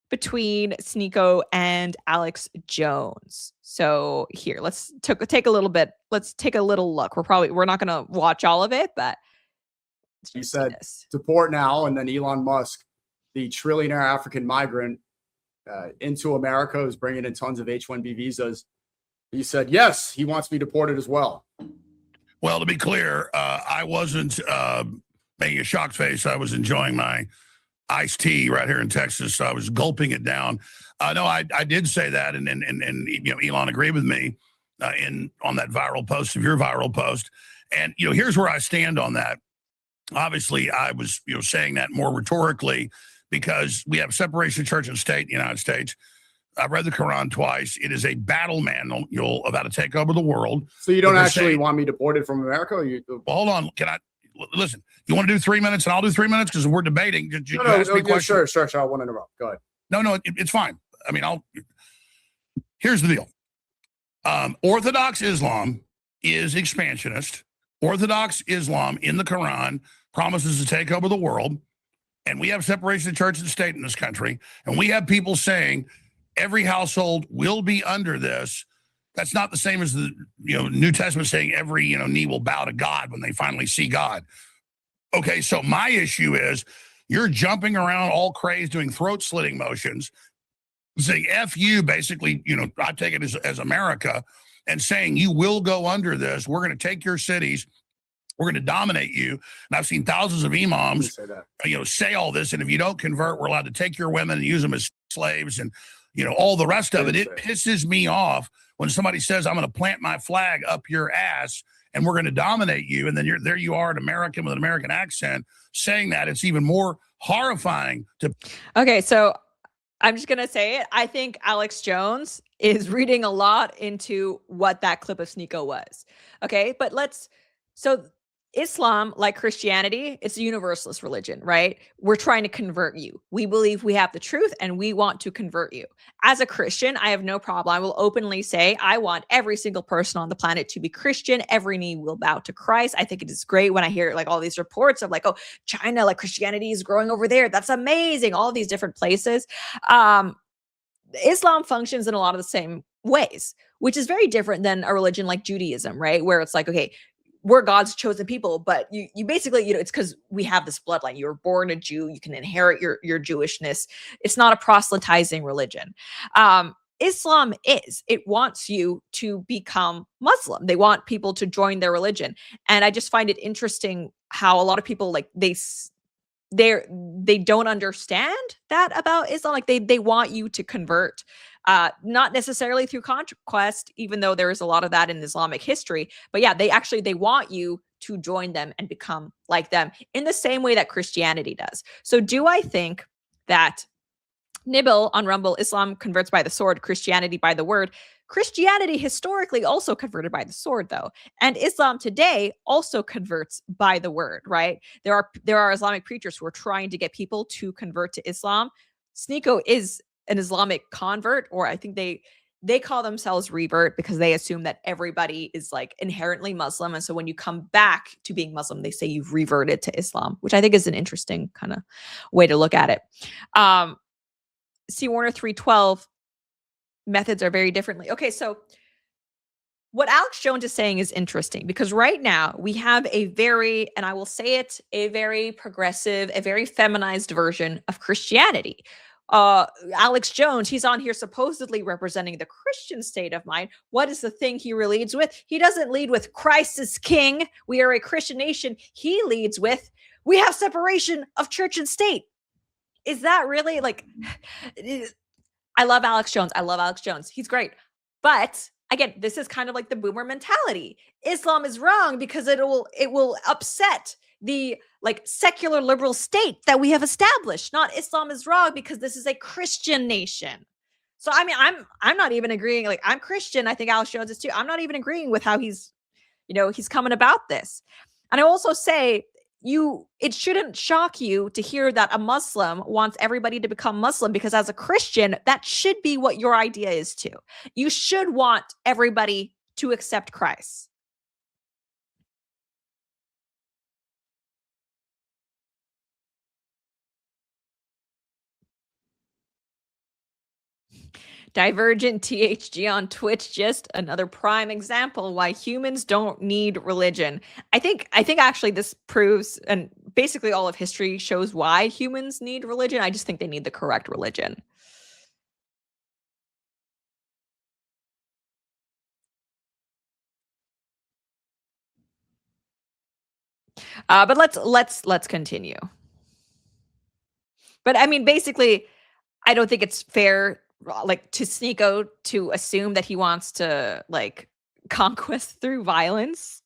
between Sneako and Alex Jones. So here, let's take a little bit. Let's take a little look. We're not going to watch all of it, but he said deport now, and then Elon Musk, the trillionaire African migrant into America, who's bringing in tons of H-1B visas. He said, yes, he wants me deported as well. Well, to be clear, I wasn't making a shocked face. I was enjoying my iced tea right here in Texas. So I was gulping it down. No, I did say that, and you know, Elon agreed with me on that viral post of your viral post. And you know, here's where I stand on that. Obviously, I was saying that more rhetorically because we have separation of church and state in the United States. I've read the Quran twice. It is a battle manual about to take over the world. So you don't actually want me deported from America? Or you? Well, hold on. Can I listen? You want to do 3 minutes and I'll do 3 minutes because we're debating. Sure. I want to interrupt. Go ahead. No, it's fine. I mean, here's the deal. Orthodox Islam is expansionist. Orthodox Islam in the Quran promises to take over the world. And we have separation of church and state in this country. And we have people saying every household will be under this. That's not the same as the New Testament saying every knee will bow to God when they finally see God. Okay, so my issue is you're jumping around all crazed, doing throat slitting motions, saying F you, basically, I take it as America, and saying you will go under this. We're going to take your cities. We're going to dominate you. And I've seen thousands of imams say all this. And if you don't convert, we're allowed to take your women and use them as slaves and, all the rest of it. It pisses me off when somebody says, I'm going to plant my flag up your ass and we're going to dominate you. And then there you are, an American with an American accent saying that. It's even more horrifying to. Okay, so I'm just going to say it. I think Alex Jones is reading a lot into what that clip of Sneako was. Okay, but so Islam, like Christianity, it's a universalist religion, right? We're trying to convert you. We believe we have the truth and we want to convert you. As a Christian, I have no problem. I will openly say I want every single person on the planet to be Christian. Every knee will bow to Christ. I think it is great when I hear like all these reports of like, oh, China, like Christianity is growing over there. That's amazing. All these different places. Islam functions in a lot of the same ways, which is very different than a religion like Judaism, right? Where it's like, okay, we're God's chosen people, but you basically, it's because we have this bloodline. You were born a Jew. You can inherit your Jewishness. It's not a proselytizing religion. Islam it wants you to become Muslim. They want people to join their religion. And I just find it interesting how a lot of people they don't understand that about Islam. Like they want you to convert, not necessarily through conquest, even though there is a lot of that in Islamic history. But yeah, they want you to join them and become like them in the same way that Christianity does. So do I think that Nibble on Rumble, Islam converts by the sword, Christianity by the word? Christianity historically also converted by the sword, though, and Islam today also converts by the word. Right? There are Islamic preachers who are trying to get people to convert to Islam. Sneako is an Islamic convert, or I think they call themselves revert because they assume that everybody is like inherently Muslim, and so when you come back to being Muslim, they say you've reverted to Islam, which I think is an interesting kind of way to look at it. C. Warner 312, methods are very differently. Okay, so what Alex Jones is saying is interesting because right now we have a very, and I will say it, a very progressive, a very feminized version of Christianity. Alex Jones, he's on here supposedly representing the Christian state of mind. What is the thing he leads with? He doesn't lead with Christ is king. We are a Christian nation. He leads with, we have separation of church and state. Is that really like, I love Alex Jones. He's great. But again, this is kind of like the boomer mentality. Islam is wrong because it will upset the like secular liberal state that we have established. Not Islam is wrong because this is a Christian nation. So I mean, I'm not even agreeing. Like I'm Christian. I think Alex Jones is too. I'm not even agreeing with how he's coming about this. And I also say, it shouldn't shock you to hear that a Muslim wants everybody to become Muslim, because as a Christian, that should be what your idea is too. You should want everybody to accept Christ. Divergent THG on Twitch, just another prime example why humans don't need religion. I think actually this proves, and basically all of history shows why humans need religion. I just think they need the correct religion. But let's continue. But I mean, basically, I don't think it's fair like to Sneako to assume that he wants to like conquest through violence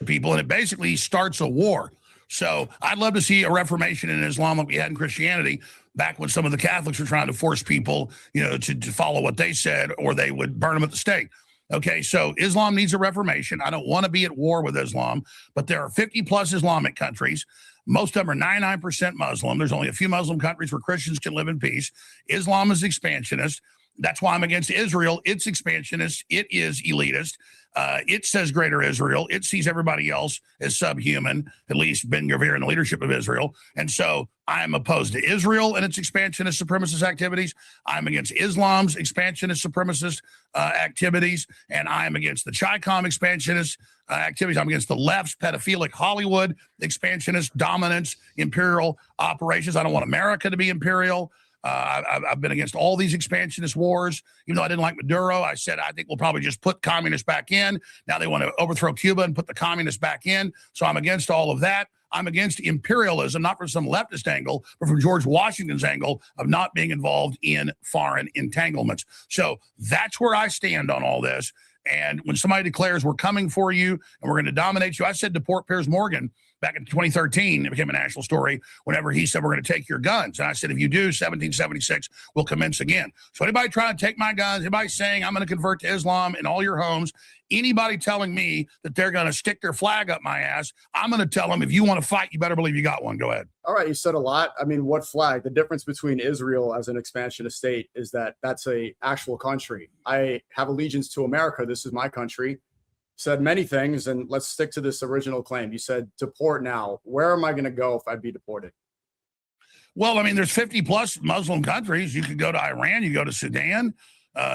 people, and it basically starts a war. So I'd love to see a reformation in Islam like we had in Christianity back when some of the Catholics were trying to force people, to follow what they said, or they would burn them at the stake. Okay, so Islam needs a reformation. I don't want to be at war with Islam, but there are 50 plus Islamic countries. Most of them are 99% Muslim. There's only a few Muslim countries where Christians can live in peace. Islam is expansionist. That's why I'm against Israel. It's expansionist. It is elitist. It says greater Israel. It sees everybody else as subhuman, at least Ben Gvir in the leadership of Israel. And so I'm opposed to Israel and its expansionist supremacist activities. I'm against Islam's expansionist supremacist activities. And I'm against the Chi-Com expansionist activities. I'm against the left's pedophilic Hollywood expansionist dominance, imperial operations. I don't want America to be imperial. I've been against all these expansionist wars. Even though I didn't like Maduro, I said, I think we'll probably just put communists back in. Now they want to overthrow Cuba and put the communists back in. So I'm against all of that. I'm against imperialism, not from some leftist angle, but from George Washington's angle of not being involved in foreign entanglements. So that's where I stand on all this. And when somebody declares we're coming for you and we're going to dominate you, I said to Piers Morgan back in 2013, it became a national story whenever he said, we're going to take your guns. And I said, if you do, 1776 will commence again. So anybody trying to take my guns, anybody saying I'm going to convert to Islam in all your homes, anybody telling me that they're going to stick their flag up my ass, I'm going to tell them, if you want to fight, you better believe you got one. Go ahead. All right. You said a lot. I mean, what flag? The difference between Israel as an expansionist state is that that's a actual country. I have allegiance to America. This is my country. Said many things, and let's stick to this original claim. You said deport now. Where am I going to go if I'd be deported? Well, I mean, there's 50 plus Muslim countries. You could go to Iran, you go to Sudan,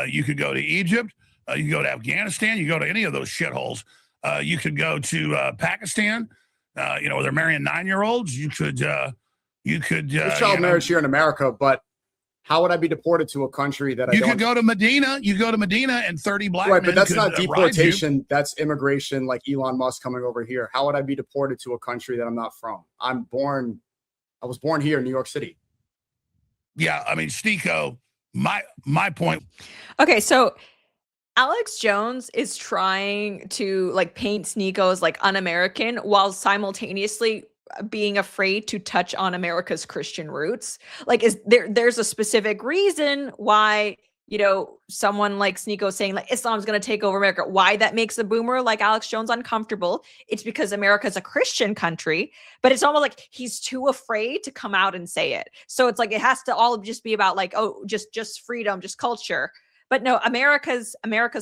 you could go to Egypt, you could go to Afghanistan, you go to any of those shitholes. You could go to Pakistan, where they're marrying 9-year-olds. You could. There's child marriage here in America, but how would I be deported to a country that you could go to Medina? You go to Medina and 30 black men. Right, but that's could, not deportation. That's immigration, like Elon Musk coming over here. How would I be deported to a country that I'm not from? I was born here in New York City. Yeah, I mean, Sneako, my point. Okay, so Alex Jones is trying to like paint Sneako as like un-American while simultaneously being afraid to touch on America's Christian roots. Like, there's a specific reason why, someone like Sneako saying like Islam's going to take over America, why that makes a boomer like Alex Jones uncomfortable. It's because America's a Christian country, but it's almost like he's too afraid to come out and say it. So it's like, it has to all just be about like, oh, just freedom, just culture. But no, America's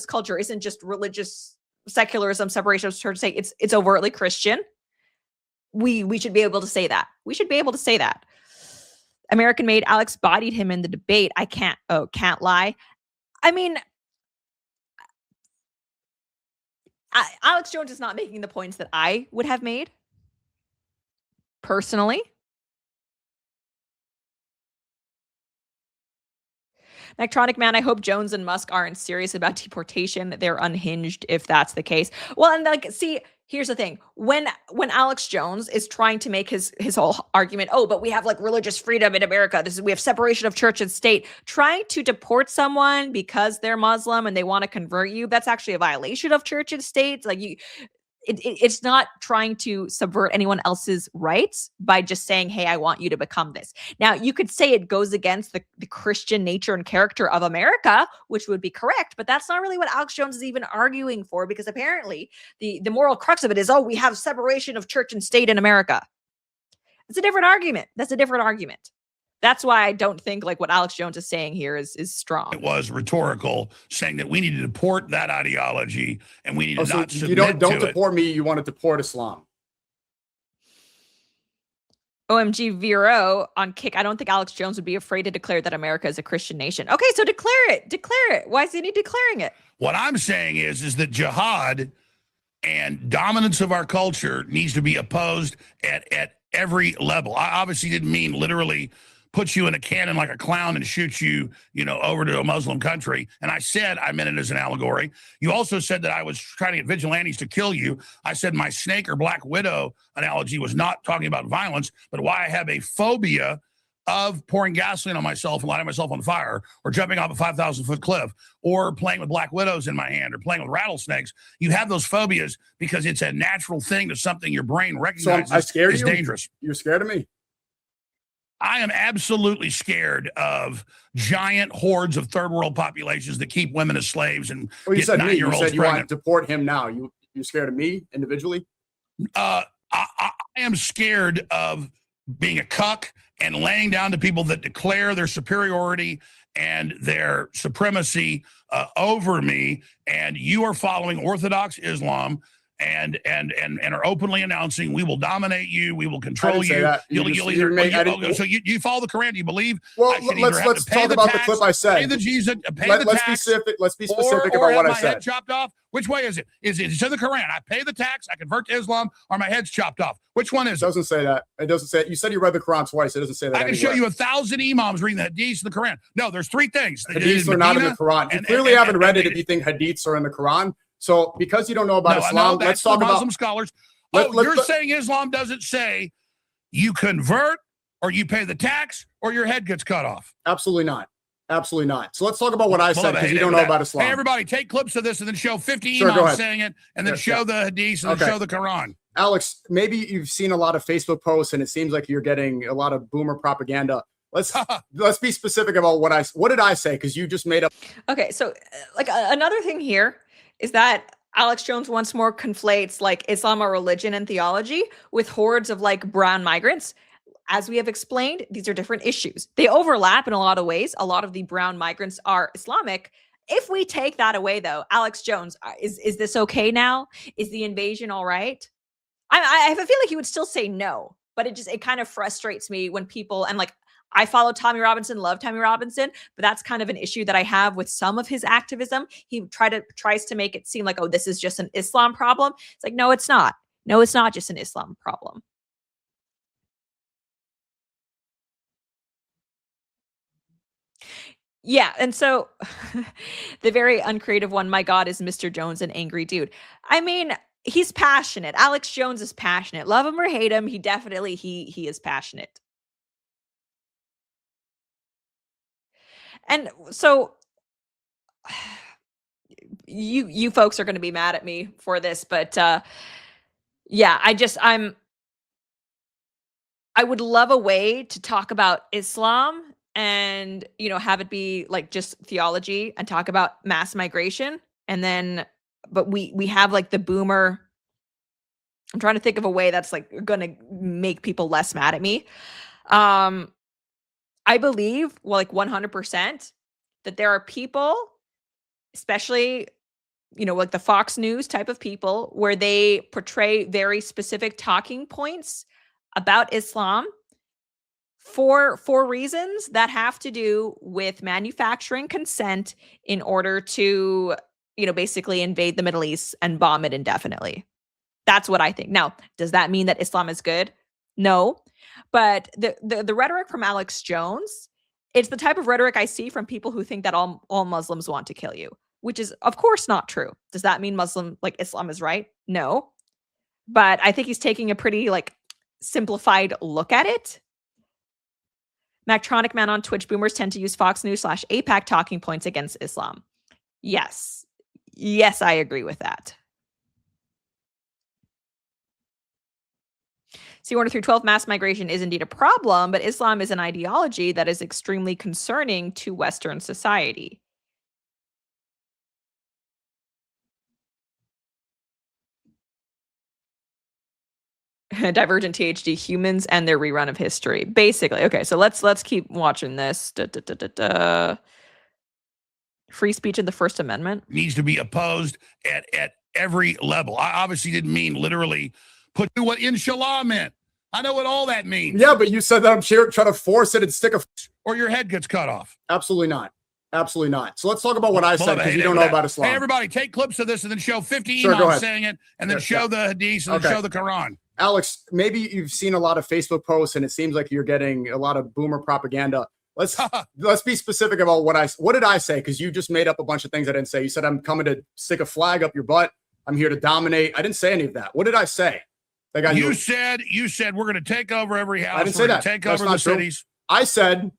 culture isn't just religious secularism, separation of church and state. It's overtly Christian. We should be able to say that. We should be able to say that. American Made, Alex bodied him in the debate. I can't lie. I mean, Alex Jones is not making the points that I would have made personally. Nectronic Man, I hope Jones and Musk aren't serious about deportation. They're unhinged if that's the case. Well, and like, see, here's the thing. When Alex Jones is trying to make his whole argument, oh, but we have like religious freedom in America. We have separation of church and state. Trying to deport someone because they're Muslim and they want to convert you, that's actually a violation of church and state. Like it's not trying to subvert anyone else's rights by just saying, hey, I want you to become this. Now, you could say it goes against the Christian nature and character of America, which would be correct, but that's not really what Alex Jones is even arguing for, because apparently the moral crux of it is, oh, we have separation of church and state in America. It's a different argument. That's a different argument. That's why I don't think like what Alex Jones is saying here is strong. It was rhetorical, saying that we need to deport that ideology and we need to not submit to it. You don't deport me. You want to deport Islam. OMG Vero on Kick. I don't think Alex Jones would be afraid to declare that America is a Christian nation. Okay, so declare it. Declare it. Why is he declaring it? What I'm saying is that jihad and dominance of our culture needs to be opposed at every level. I obviously didn't mean literally put you in a cannon like a clown and shoot you, over to a Muslim country. And I said I meant it as an allegory. You also said that I was trying to get vigilantes to kill you. I said my snake or black widow analogy was not talking about violence, but why I have a phobia of pouring gasoline on myself and lighting myself on fire, or jumping off a 5,000-foot cliff, or playing with black widows in my hand, or playing with rattlesnakes. You have those phobias because it's a natural thing to something your brain recognizes is dangerous. You're scared of me? I am absolutely scared of giant hordes of third world populations that keep women as slaves and you said 9-year-olds you said you pregnant. want to deport him now. You're scared of me individually? I am scared of being a cuck and laying down to people that declare their superiority and their supremacy over me. And you are following Orthodox Islam and are openly announcing, we will dominate you, we will control you. So you follow the Quran? Do you believe? Well, let's talk about the clip I said. Pay the Jesus, let's be specific about what I said. Head chopped off. Which way is it? Is it to the Quran? I pay the tax, I convert to Islam, or my head's chopped off. Which one is it? It doesn't say that. It doesn't say it. You said you read the Quran twice. It doesn't say that. I can show you 1,000 imams reading the hadiths of the Quran. No, there's 3 things. Hadiths are not in the Quran. You clearly haven't read it if you think hadiths are in the Quran. So because you don't know about Islam, let's talk about Muslim scholars. You're saying Islam doesn't say you convert or you pay the tax or your head gets cut off? Absolutely not. Absolutely not. So let's talk about what I said, because you don't know about Islam. Hey, everybody, take clips of this and then show 50 imams saying it, and then show the hadiths and then show the Quran. Alex, maybe you've seen a lot of Facebook posts and it seems like you're getting a lot of boomer propaganda. Let's be specific about what did I say? Because you just made up. Okay, so like another thing here is that Alex Jones once more conflates like Islam, a religion, and theology with hordes of like brown migrants. As we have explained, these are different issues. They overlap in a lot of ways. A lot of the brown migrants are Islamic. If we take that away, though, Alex Jones, is this okay now? Is the invasion all right? I feel like he would still say no, but it kind of frustrates me when people, and like I follow Tommy Robinson, love Tommy Robinson, but that's kind of an issue that I have with some of his activism. He tries to make it seem like, oh, this is just an Islam problem. It's like, no, it's not. No, it's not just an Islam problem. Yeah, and so the very uncreative one, my God, is Mr. Jones, an angry dude. I mean, he's passionate. Alex Jones is passionate. Love him or hate him, he definitely he is passionate. And so you folks are going to be mad at me for this, but yeah, I would love a way to talk about Islam and, have it be like just theology and talk about mass migration. And then, but we have like the boomer. I'm trying to think of a way that's like going to make people less mad at me. I believe, well, like 100%, that there are people, especially, like the Fox News type of people, where they portray very specific talking points about Islam for reasons that have to do with manufacturing consent in order to, basically invade the Middle East and bomb it indefinitely. That's what I think. Now, does that mean that Islam is good? No. But the rhetoric from Alex Jones, it's the type of rhetoric I see from people who think that all Muslims want to kill you, which is, of course, not true. Does that mean Islam is right? No. But I think he's taking a pretty, simplified look at it. Mactronic Man on Twitch, boomers tend to use Fox News /APAC talking points against Islam. Yes. Yes, I agree with that. C1 through 12, mass migration is indeed a problem, but Islam is an ideology that is extremely concerning to Western society. Divergent THD, humans and their rerun of history. Basically. Okay, so let's keep watching this. Free speech in the First Amendment needs to be opposed at every level. I obviously didn't mean literally put what inshallah meant. I know what all that means. Yeah, but you said that I'm trying to force it and stick a... Or your head gets cut off. Absolutely not. Absolutely not. So let's talk about what I said, because you don't know about Islam. Hey, everybody, take clips of this and then show 50 emails saying it, and then show the hadith and then show the Quran. Alex, maybe you've seen a lot of Facebook posts, and it seems like you're getting a lot of boomer propaganda. Let's be specific about what did I say? Because you just made up a bunch of things I didn't say. You said I'm coming to stick a flag up your butt. I'm here to dominate. I didn't say any of that. What did I say? You said we're going to take over every house. I didn't say that. Take over the cities. I said,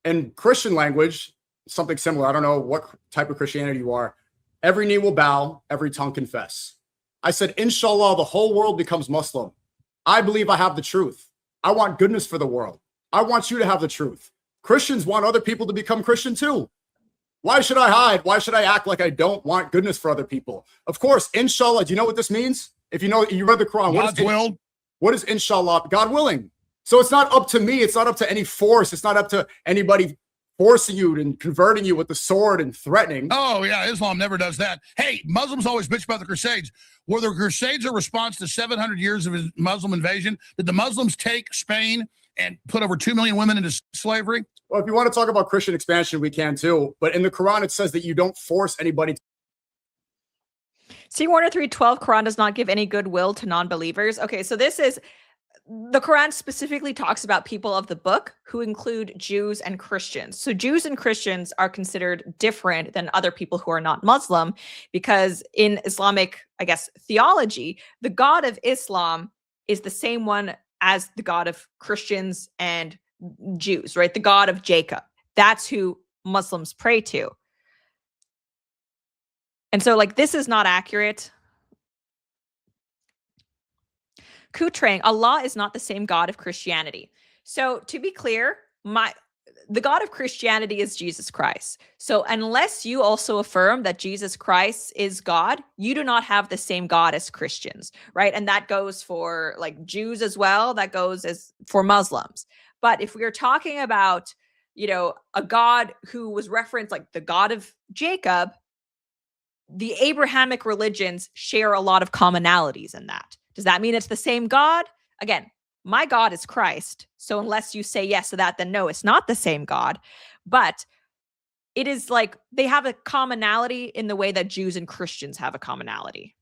in Christian language, something similar. I don't know what type of Christianity you are. Every knee will bow, every tongue confess. I said, inshallah, the whole world becomes Muslim. I believe I have the truth. I want goodness for the world. I want you to have the truth. Christians want other people to become Christian too. Why should I hide? Why should I act like I don't want goodness for other people? Of course, inshallah, do you know what this means? If you read the Quran, what is inshallah? God willing. So it's not up to me. It's not up to any force. It's not up to anybody forcing you and converting you with the sword and threatening. Oh, yeah. Islam never does that. Hey, Muslims always bitch about the Crusades. Were the Crusades a response to 700 years of Muslim invasion? Did the Muslims take Spain and put over 2 million women into slavery? Well, if you want to talk about Christian expansion, we can too. But in the Quran, it says that you don't force anybody to... C. Warner 312, Quran does not give any goodwill to non-believers. Okay, so this is, the Quran specifically talks about people of the book who include Jews and Christians. So Jews and Christians are considered different than other people who are not Muslim, because in Islamic, theology, the God of Islam is the same one as the God of Christians and Jews, right? The God of Jacob. That's who Muslims pray to. And so, this is not accurate. Kutrang, Allah is not the same God of Christianity. So, to be clear, the God of Christianity is Jesus Christ. So, unless you also affirm that Jesus Christ is God, you do not have the same God as Christians, right? And that goes for Jews as well. That goes as for Muslims. But if we are talking about, a God who was referenced like the God of Jacob, the Abrahamic religions share a lot of commonalities in that. Does that mean it's the same God? Again, my God is Christ. So unless you say yes to that, then no, it's not the same God. But it is like they have a commonality in the way that Jews and Christians have a commonality.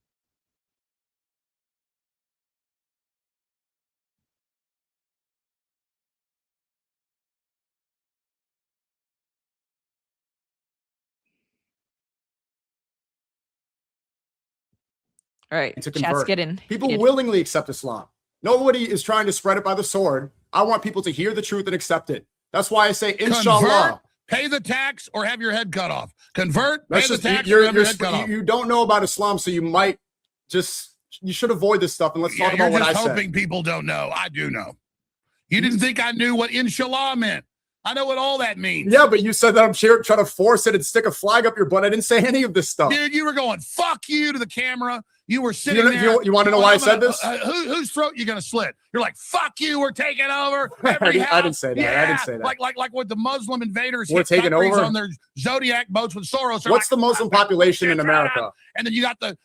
All right, to chat's convert. getting People heated. willingly accept Islam. Nobody is trying to spread it by the sword. I want people to hear the truth and accept it. That's why I say, inshallah. Convert, pay the tax, or have your head cut off. Convert, pay the tax, you're, or have your head cut off. You don't know about Islam, so you might just, you should avoid this stuff. And let's talk about what I said. You're just hoping people don't know. I do know. You didn't think I knew what inshallah meant. I know what all that means. Yeah, but you said that I'm trying to force it and stick a flag up your butt. I didn't say any of this stuff. Dude, you were going, fuck you to the camera. You were sitting there. You want to know why I said this? Whose throat you going to slit? You're like, fuck you, we're taking over. I didn't say that. Yeah, I didn't say that. Like with the Muslim invaders. We're taking over on their Zodiac boats with Soros. What's the Muslim population in America? And then you got the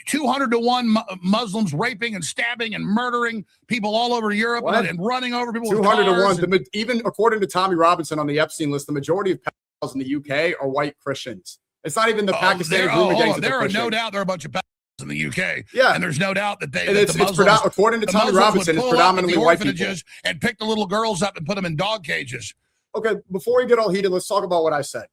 200 to 1 Muslims raping and stabbing and murdering people all over Europe and running over people. 200 to 1. Even according to Tommy Robinson on the Epstein list, the majority of pedophiles in the UK are white Christians. It's not even the Pakistani grooming gangs. There are no doubt there are a bunch of pedophiles in the UK. Yeah, and there's no doubt that according to Tommy Robinson, it's predominantly white people. And pick the little girls up and put them in dog cages. Okay, before we get all heated, let's talk about what I said.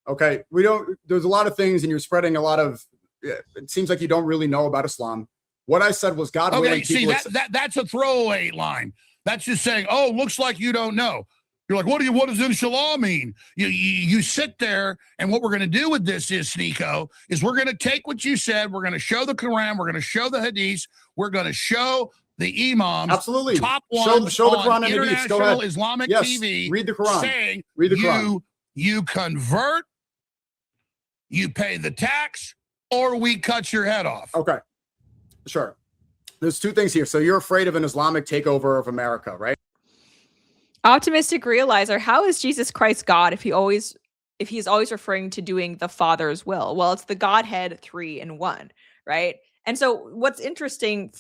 Okay, there's a lot of things, and you're spreading a lot of. It seems like you don't really know about Islam. What I said was God willing. Okay, see that's a throwaway line. That's just saying, oh, looks like you don't know. You're like, what does inshallah mean? You sit there, and what we're going to do with this is, Sneako, is we're going to take what you said, we're going to show the Quran, we're going to show the Hadiths, we're going to show the imams, absolutely, top one, show the Quran and Hadiths. Go ahead. Islamic TV, read the Quran, saying read the Quran. You convert, you pay the tax, or we cut your head off. Okay, sure. There's two things here. So you're afraid of an Islamic takeover of America, right? Optimistic realizer, how is Jesus Christ God if he's always referring to doing the Father's will? Well, it's the Godhead 3 in 1, right? And so what's interesting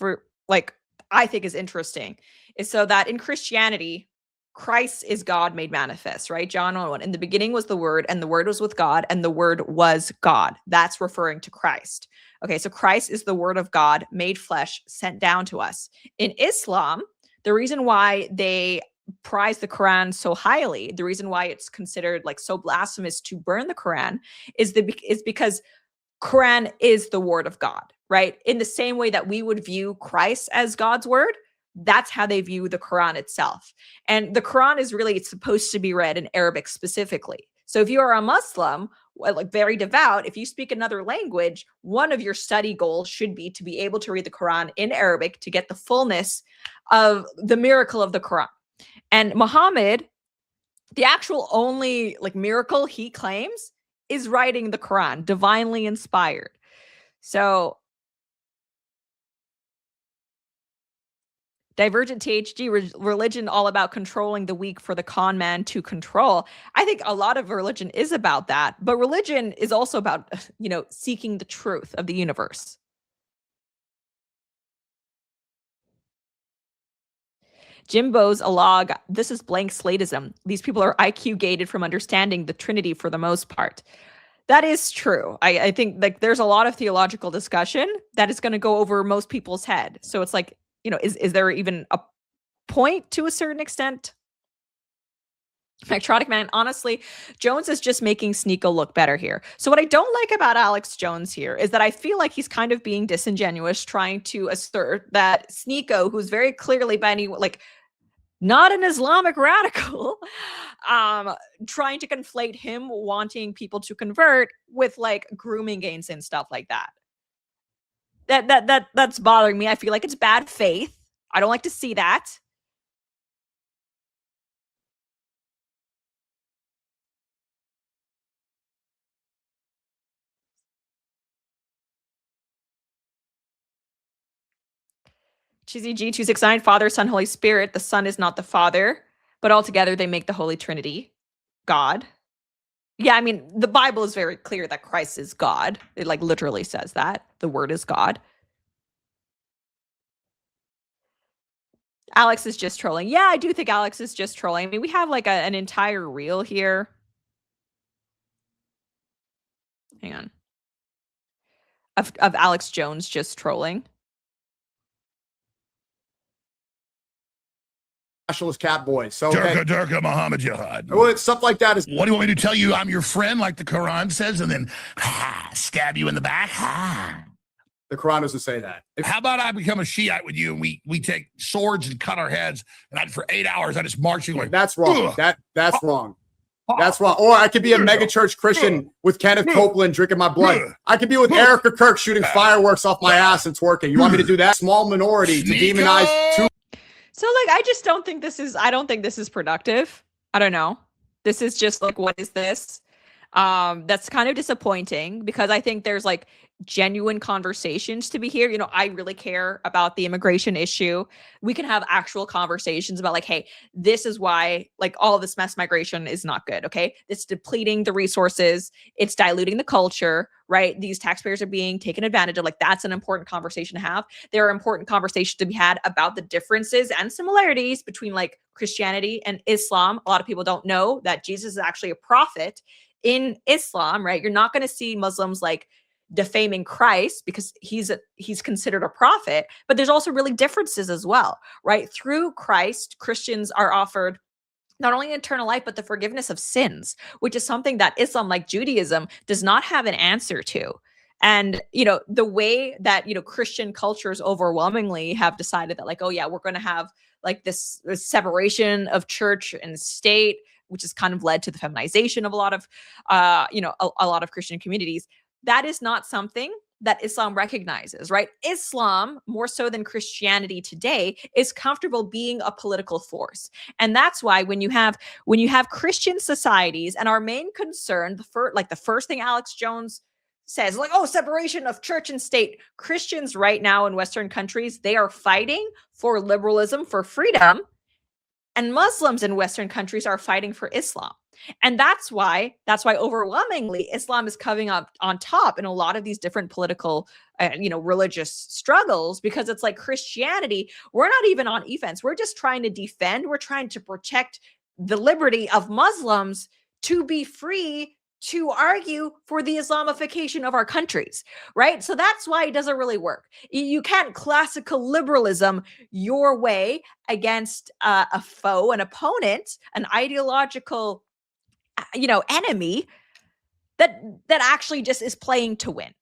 I think is interesting is so that in Christianity, Christ is God made manifest, right? John 1:1. In the beginning was the Word, and the Word was with God, and the Word was God. That's referring to Christ. Okay, so Christ is the Word of God made flesh, sent down to us. In Islam, the reason why they prize the Quran so highly, the reason why it's considered so blasphemous to burn the Quran is because Quran is the word of God, right? In the same way that we would view Christ as God's word, that's how they view the Quran itself. And the Quran is really, it's supposed to be read in Arabic specifically. So if you are a Muslim, very devout, if you speak another language, one of your study goals should be to be able to read the Quran in Arabic to get the fullness of the miracle of the Quran. And Muhammad, the actual only miracle he claims is writing the Quran, divinely inspired. So Divergent THG, religion all about controlling the weak for the con man to control. I think a lot of religion is about that, but religion is also about, seeking the truth of the universe. Jimbo's a log. This is blank slateism. These people are IQ gated from understanding the Trinity for the most part. That is true. I think there's a lot of theological discussion that is going to go over most people's head. So it's is there even a point to a certain extent? Electronic Man, honestly, Jones is just making Sneako look better here. So what I don't like about Alex Jones here is that I feel like he's kind of being disingenuous, trying to assert that Sneako, who's very clearly not an Islamic radical, trying to conflate him wanting people to convert with grooming gains and stuff like that. That's bothering me. I feel like it's bad faith. I don't like to see that. Cheesy G269, Father, Son, Holy Spirit. The Son is not the Father, but altogether they make the Holy Trinity God. Yeah, I mean, the Bible is very clear that Christ is God. It literally says that. The Word is God. Alex is just trolling. Yeah, I do think Alex is just trolling. I mean, we have like an entire reel here. Hang on. Of Alex Jones just trolling. Nationalist cat boys. So Durka Muhammad Jihad. Well, stuff like that is. What do you want me to tell you? I'm your friend, like the Quran says, and then stab you in the back. The Quran doesn't say that. How about I become a Shiite with you, and we take swords and cut our heads, and for 8 hours I just march you like. That's wrong. That's wrong. That's wrong. Or I could be a megachurch Christian with Kenneth Copeland drinking my blood. I could be with Erica Kirk shooting fireworks off my ass and twerking. You want me to do that? Small minority to demonize two. So like, I just don't think this is, I don't think this is productive. I don't know. This is just like, what is this? That's kind of disappointing because I think there's like genuine conversations to be here. You know, I really care about the immigration issue. We can have actual conversations about like, hey, this is why like all of this mass migration is not good. Okay. It's depleting the resources. It's diluting the culture, right? These taxpayers are being taken advantage of. Like, that's an important conversation to have. There are important conversations to be had about the differences and similarities between like Christianity and Islam. A lot of people don't know that Jesus is actually a prophet in Islam, right? You're not going to see Muslims like defaming Christ because he's considered a prophet, but there's also really differences as well, right? Through Christ, Christians are offered not only eternal life, but the forgiveness of sins, which is something that Islam, like Judaism, does not have an answer to. And, you know, the way that, you know, Christian cultures overwhelmingly have decided that like, oh yeah, we're going to have like this separation of church and state, which has kind of led to the feminization of a lot of, you know, a lot of Christian communities. That is not something that Islam recognizes, right? Islam, more so than Christianity today, is comfortable being a political force. And that's why when you have Christian societies, and our main concern, the first thing Alex Jones says, like, oh, separation of church and state. Christians right now in Western countries, they are fighting for liberalism, for freedom. And Muslims in Western countries are fighting for Islam. And that's why overwhelmingly Islam is coming up on top in a lot of these different political, you know, religious struggles, because it's like Christianity, we're not even on offense. We're just trying to defend. We're trying to protect the liberty of Muslims to be free to argue for the Islamification of our countries, right? So that's why it doesn't really work. You can't classical liberalism your way against a foe, an opponent, an ideological, you know, enemy that actually just is playing to win.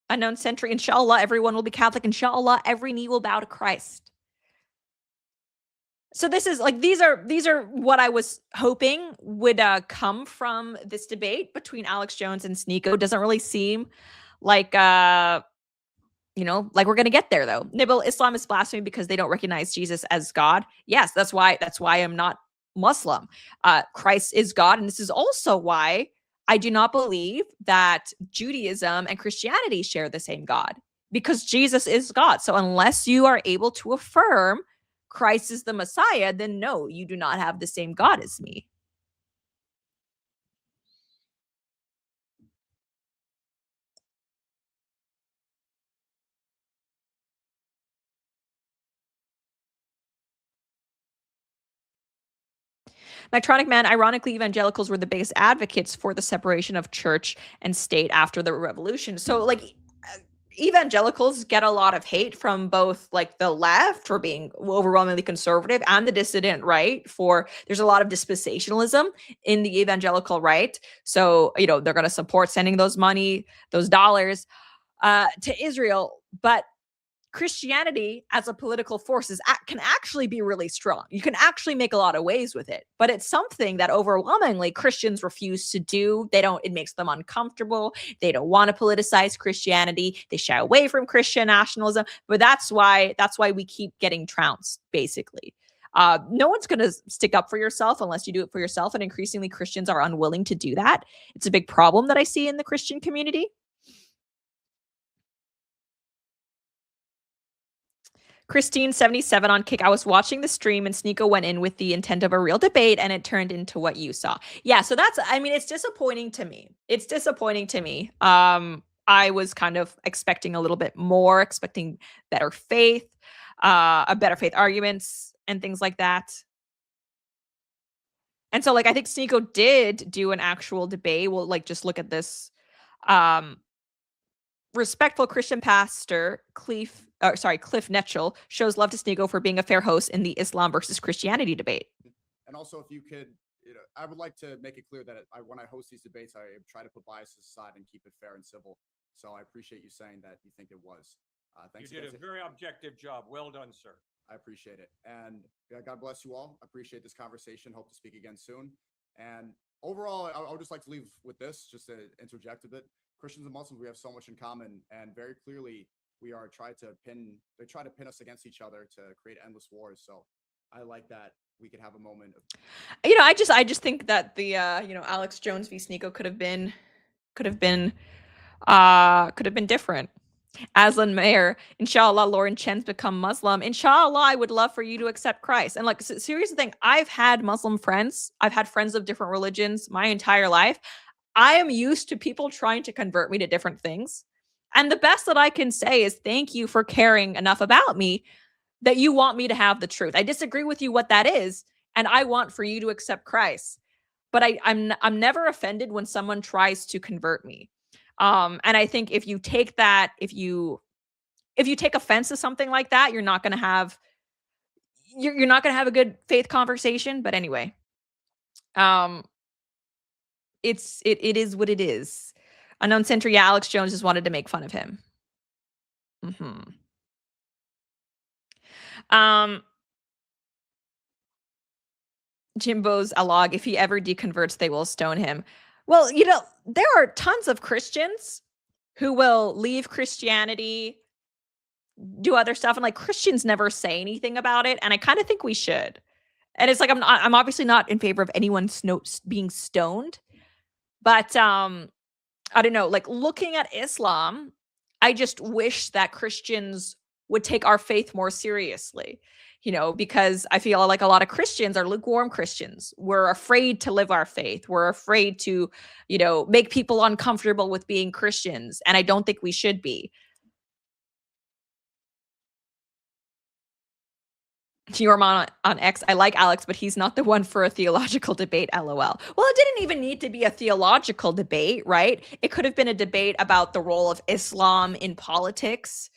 Unknown century, inshallah, everyone will be Catholic. Inshallah, every knee will bow to Christ. So this is like, these are what I was hoping would come from this debate between Alex Jones and Sneako. Doesn't really seem like, you know, like we're going to get there though. Nibble, Islam is blasphemy because they don't recognize Jesus as God. Yes, that's why I'm not Muslim. Christ is God. And this is also why I do not believe that Judaism and Christianity share the same God, because Jesus is God. So unless you are able to affirm Christ is the Messiah, then no, you do not have the same God as me. Nitronic Man, ironically, evangelicals were the biggest advocates for the separation of church and state after the revolution. So like, evangelicals get a lot of hate from both like the left for being overwhelmingly conservative and the dissident right for, there's a lot of dispensationalism in the evangelical right. So, you know, they're going to support sending those dollars to Israel. But Christianity as a political force can actually be really strong. You can actually make a lot of waves with it, but it's something that overwhelmingly Christians refuse to do. It makes them uncomfortable. They don't want to politicize Christianity. They shy away from Christian nationalism, but that's why we keep getting trounced, basically. No one's going to stick up for yourself unless you do it for yourself. And increasingly Christians are unwilling to do that. It's a big problem that I see in the Christian community. Christine77 on Kick. I was watching the stream and Sneako went in with the intent of a real debate and it turned into what you saw. Yeah, so that's, I mean, it's disappointing to me. It's disappointing to me. I was kind of expecting a little bit more, expecting better faith, a better faith arguments and things like that. And so, like, I think Sneako did do an actual debate. We'll, like, just look at this. Respectful Christian pastor Cliff Netchell shows love to Sneako for being a fair host in the Islam versus Christianity debate. And also, if you could, I would like to make it clear that when I host these debates, I try to put biases aside and keep it fair and civil. So I appreciate you saying that you think it was. Thanks. You did a very objective job. Well done, sir. I appreciate it. And God bless you all. I appreciate this conversation. Hope to speak again soon. And overall, I would just like to leave with this, just to interject a bit. Christians and Muslims, we have so much in common, and very clearly they try to pin us against each other to create endless wars. So I like that we could have a moment of, I just think that the Alex Jones v. Sneako could have been different. Aslan Mayer, inshallah, Lauren Chen's become Muslim. Inshallah, I would love for you to accept Christ. And like, serious thing, I've had Muslim friends. I've had friends of different religions my entire life. I am used to people trying to convert me to different things. And the best that I can say is thank you for caring enough about me that you want me to have the truth. I disagree with you what that is, and I want for you to accept Christ. But I'm never offended when someone tries to convert me. And I think if you take that, if you take offense to something like that, you're not going to have a good faith conversation. But anyway, it is what it is. Unknown Center, yeah, Alex Jones just wanted to make fun of him. Jimbo's a log. If he ever deconverts, they will stone him. Well, there are tons of Christians who will leave Christianity, do other stuff, and like Christians never say anything about it. And I kind of think we should. And it's like I'm obviously not in favor of anyone being stoned, but I don't know. Like looking at Islam, I just wish that Christians would take our faith more seriously. Because I feel like a lot of Christians are lukewarm Christians. We're afraid to live our faith. We're afraid to, make people uncomfortable with being Christians. And I don't think we should be. Yorman on X, I like Alex, but he's not the one for a theological debate, LOL. Well, it didn't even need to be a theological debate, right? It could have been a debate about the role of Islam in politics.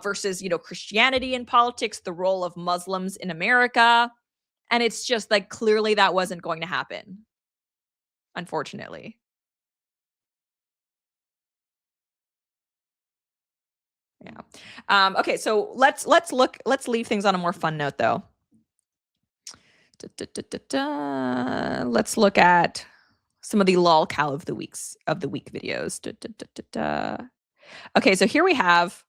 Versus, Christianity in politics, the role of Muslims in America. And it's just like, clearly that wasn't going to happen, unfortunately. Yeah. Okay, so let's leave things on a more fun note, though. Let's look at some of the lolcow of the week videos. Okay, so here we have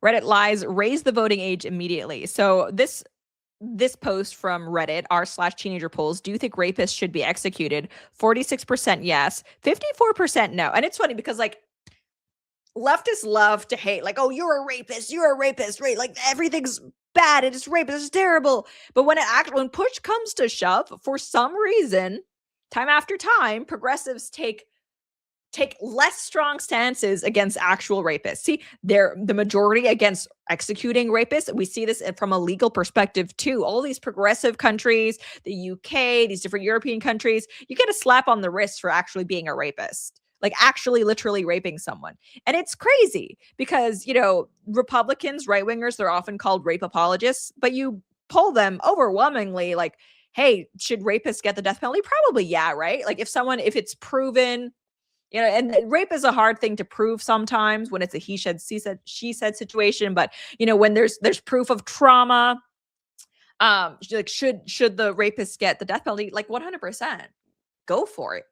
Reddit lies, raise the voting age immediately. So this post from Reddit, r/teenager polls, do you think rapists should be executed? 46% yes, 54% no. And it's funny because like leftists love to hate, like, oh, you're a rapist, right? Like everything's bad, it's rapist, it's terrible. But when push comes to shove, for some reason, time after time, progressives take less strong stances against actual rapists. See, they're the majority against executing rapists. We see this from a legal perspective too. All these progressive countries, the UK, these different European countries, you get a slap on the wrist for actually being a rapist, like actually literally raping someone. And it's crazy because, Republicans, right-wingers, they're often called rape apologists, but you poll them overwhelmingly like, hey, should rapists get the death penalty? Probably, yeah, right? Like if it's proven, and rape is a hard thing to prove sometimes when it's a he said, she said situation. But, when there's proof of trauma, like should the rapist get the death penalty? Like 100%, go for it.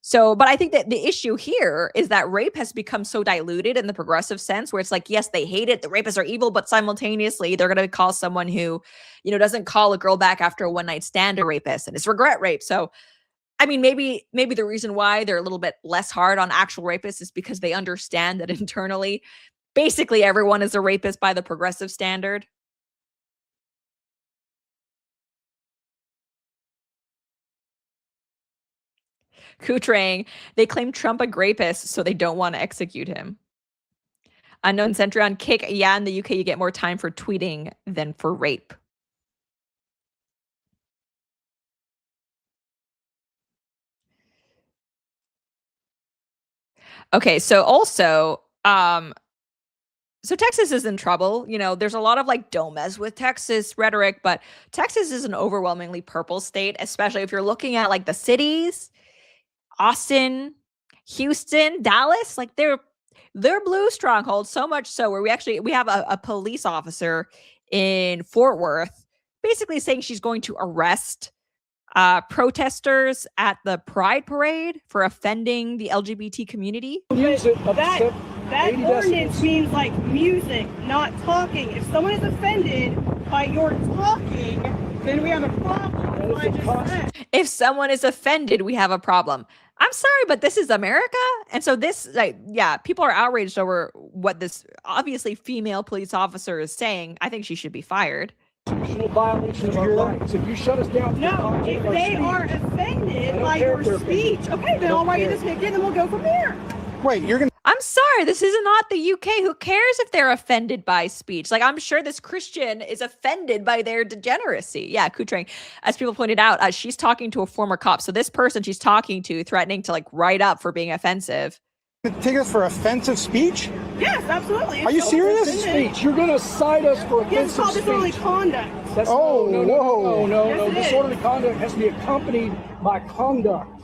So, but I think that the issue here is that rape has become so diluted in the progressive sense where it's like, yes, they hate it. The rapists are evil, but simultaneously they're going to call someone who, doesn't call a girl back after a one-night stand a rapist, and it's regret rape. So, I mean, maybe the reason why they're a little bit less hard on actual rapists is because they understand that internally, basically everyone is a rapist by the progressive standard. Kutrang, they claim Trump a rapist, so they don't want to execute him. Unknown Sentry on Kick. Yeah, in the UK, you get more time for tweeting than for rape. Okay, so also, so Texas is in trouble. You know, there's a lot of like don't mess with Texas rhetoric, but Texas is an overwhelmingly purple state, especially if you're looking at like the cities, Austin, Houston, Dallas, like they're blue strongholds, so much so where we have a police officer in Fort Worth basically saying she's going to arrest protesters at the Pride Parade for offending the LGBT community. That ordinance means like music, not talking. If someone is offended by your talking, then we have a problem. If someone is offended, we have a problem. I'm sorry, but this is America. And so this, like, yeah, people are outraged over what this obviously female police officer is saying. I think she should be fired. Violation of your rights. If you shut us down, no, if they are offended by your speech, okay, then I'll write you this ticket and then we'll go from there. Wait, you're gonna. I'm sorry, this is not the UK. Who cares if they're offended by speech? Like, I'm sure this Christian is offended by their degeneracy. Yeah, Kutrang, as people pointed out, she's talking to a former cop. So this person she's talking to, threatening to like write up for being offensive. Take us for offensive speech? Yes, absolutely. Are you serious? Speech. You're going to cite us for offensive it's called speech. disorderly conduct. That's, no. Disorderly conduct has to be accompanied by conduct.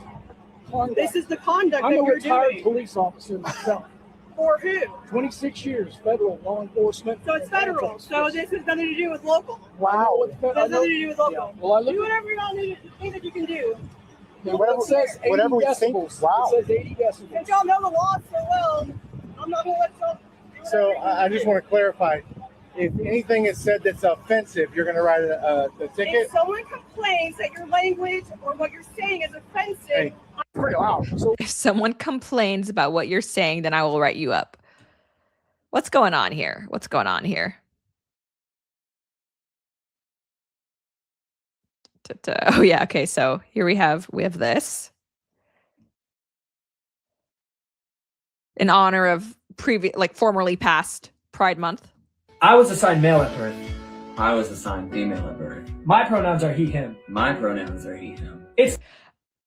This is the conduct I'm that a you're retired doing. police officer myself. For who? 26 years, federal law enforcement. So it's federal. So this has nothing to do with local. Wow. It has nothing to do with local. Yeah. Well, do whatever you think that you can do. Whatever it says 80 whatever we decibels. think. Wow. It says 80 decibels. Since y'all know the law so well, I'm not going to let y'all. So I just want to clarify. If anything is said that's offensive, you're going to write a ticket? If someone complains that your language or what you're saying is offensive, If someone complains about what you're saying, then I will write you up. What's going on here? What's going on here? Oh yeah, okay. So here we have this in honor of formerly past Pride Month. I was assigned male at birth. I was assigned female at birth. My pronouns are he, him. My pronouns are he, him. It's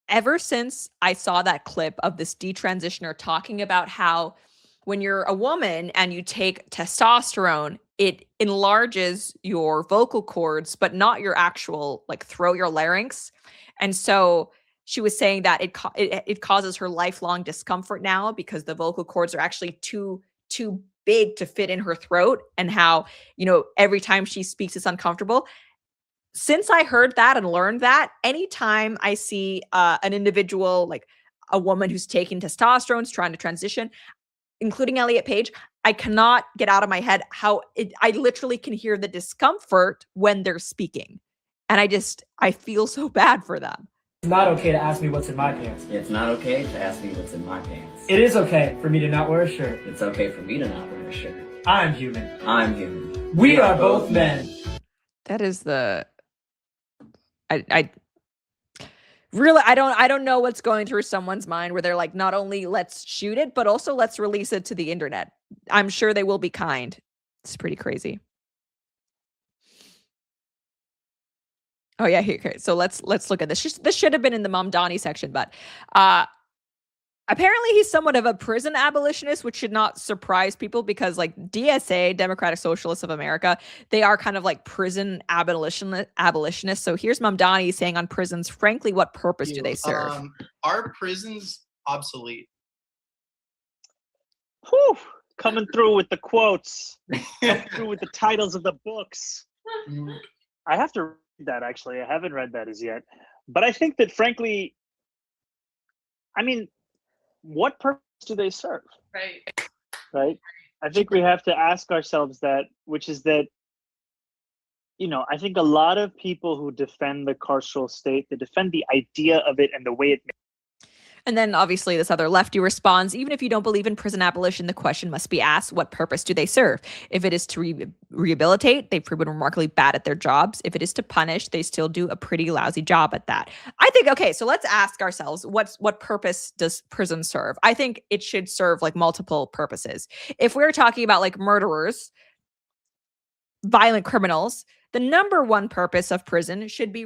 ever since I saw that clip of this detransitioner talking about how when you're a woman and you take testosterone, it enlarges your vocal cords, but not your actual throat, your larynx. And so she was saying that it causes her lifelong discomfort now because the vocal cords are actually too big to fit in her throat, and how, every time she speaks, it's uncomfortable. Since I heard that and learned that, anytime I see an individual, like a woman who's taking testosterone, trying to transition, including Elliot Page, I cannot get out of my head how I literally can hear the discomfort when they're speaking. And I feel so bad for them. It's not okay to ask me what's in my pants. It's not okay to ask me what's in my pants. It is okay for me to not wear a shirt. It's okay for me to not wear a shirt. I'm human. I'm human. We are both men. That is the... I really, I don't know what's going through someone's mind where they're like, not only let's shoot it, but also let's release it to the internet. I'm sure they will be kind. It's pretty crazy. Oh yeah, here. Okay. So let's look at this. This should have been in the Mamdani section, but apparently he's somewhat of a prison abolitionist, which should not surprise people because DSA, Democratic Socialists of America, they are kind of like prison abolitionists. So here's Mamdani saying on prisons, frankly, what purpose do they serve? Are prisons obsolete? Whew, coming through with the quotes, coming through with the titles of the books. I have to read that, actually. I haven't read that as yet. But I think that, frankly, what purpose do they serve? Right? I think we have to ask ourselves that, which is that, I think a lot of people who defend the carceral state, they defend the idea of it and the way it And then obviously this other lefty responds, even if you don't believe in prison abolition, the question must be asked, what purpose do they serve? If it is to rehabilitate, they've proven remarkably bad at their jobs. If it is to punish, they still do a pretty lousy job at that. I think, okay, so let's ask ourselves, what purpose does prison serve? I think it should serve like multiple purposes. If we're talking about like murderers, violent criminals, the number one purpose of prison should be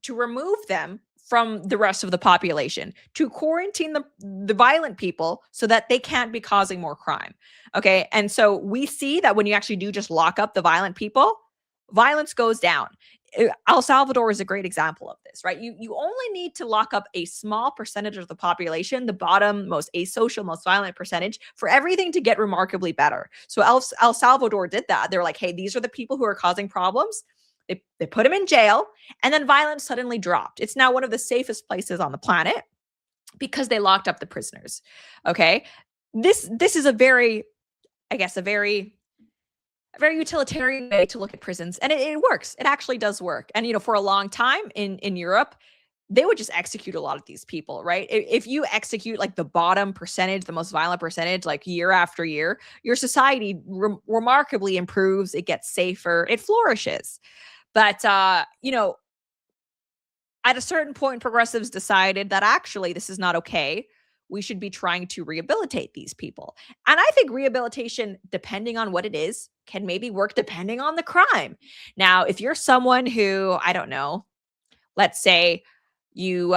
to remove them from the rest of the population, to quarantine the violent people so that they can't be causing more crime. Okay. And so we see that when you actually do just lock up the violent people, violence goes down. El Salvador is a great example of this, right? You only need to lock up a small percentage of the population, the bottom, most asocial, most violent percentage, for everything to get remarkably better. So El Salvador did that. They're like, hey, these are the people who are causing problems. They put him in jail, and then violence suddenly dropped. It's now one of the safest places on the planet because they locked up the prisoners. Okay. This is a very utilitarian way to look at prisons. And it works. It actually does work. And, for a long time in Europe, they would just execute a lot of these people, right? If you execute like the bottom percentage, the most violent percentage, like year after year, your society remarkably improves. It gets safer. It flourishes. But, at a certain point, progressives decided that actually this is not okay. We should be trying to rehabilitate these people. And I think rehabilitation, depending on what it is, can maybe work depending on the crime. Now, if you're someone who, I don't know, let's say you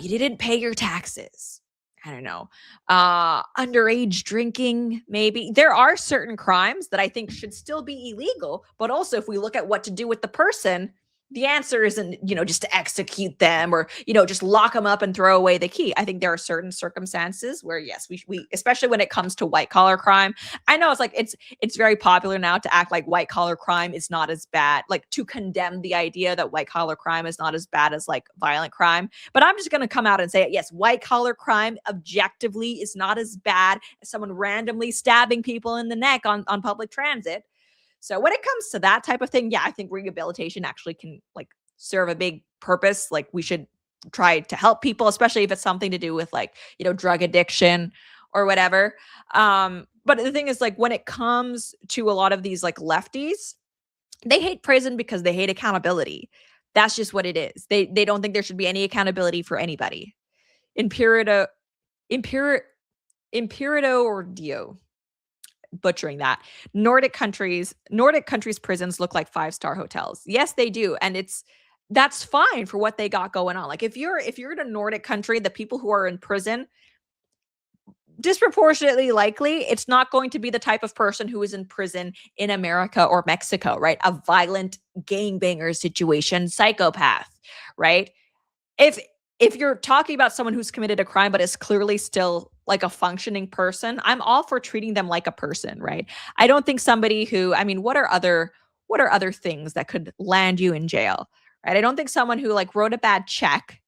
didn't pay your taxes. I don't know, underage drinking, maybe. There are certain crimes that I think should still be illegal, but also if we look at what to do with the person, the answer isn't, just to execute them or, just lock them up and throw away the key. I think there are certain circumstances where, yes, we especially when it comes to white collar crime. I know it's like, it's very popular now to act like white collar crime is not as bad, like to condemn the idea that white collar crime is not as bad as like violent crime. But I'm just going to come out and say it. Yes, white collar crime objectively is not as bad as someone randomly stabbing people in the neck on public transit. So when it comes to that type of thing, yeah, I think rehabilitation actually can like serve a big purpose. Like we should try to help people, especially if it's something to do with like, drug addiction or whatever. But the thing is like when it comes to a lot of these like lefties, they hate prison because they hate accountability. That's just what it is. They don't think there should be any accountability for anybody. Impurito or Dio. Butchering that. Nordic countries prisons look like 5-star hotels. Yes, they do. And that's fine for what they got going on. Like if you're in a Nordic country, the people who are in prison, disproportionately likely, it's not going to be the type of person who is in prison in America or Mexico, right? A violent gangbanger situation, psychopath, right? If you're talking about someone who's committed a crime but is clearly still like a functioning person, I'm all for treating them like a person, right? I don't think somebody who, what are other things that could land you in jail, right? I don't think someone who like wrote a bad check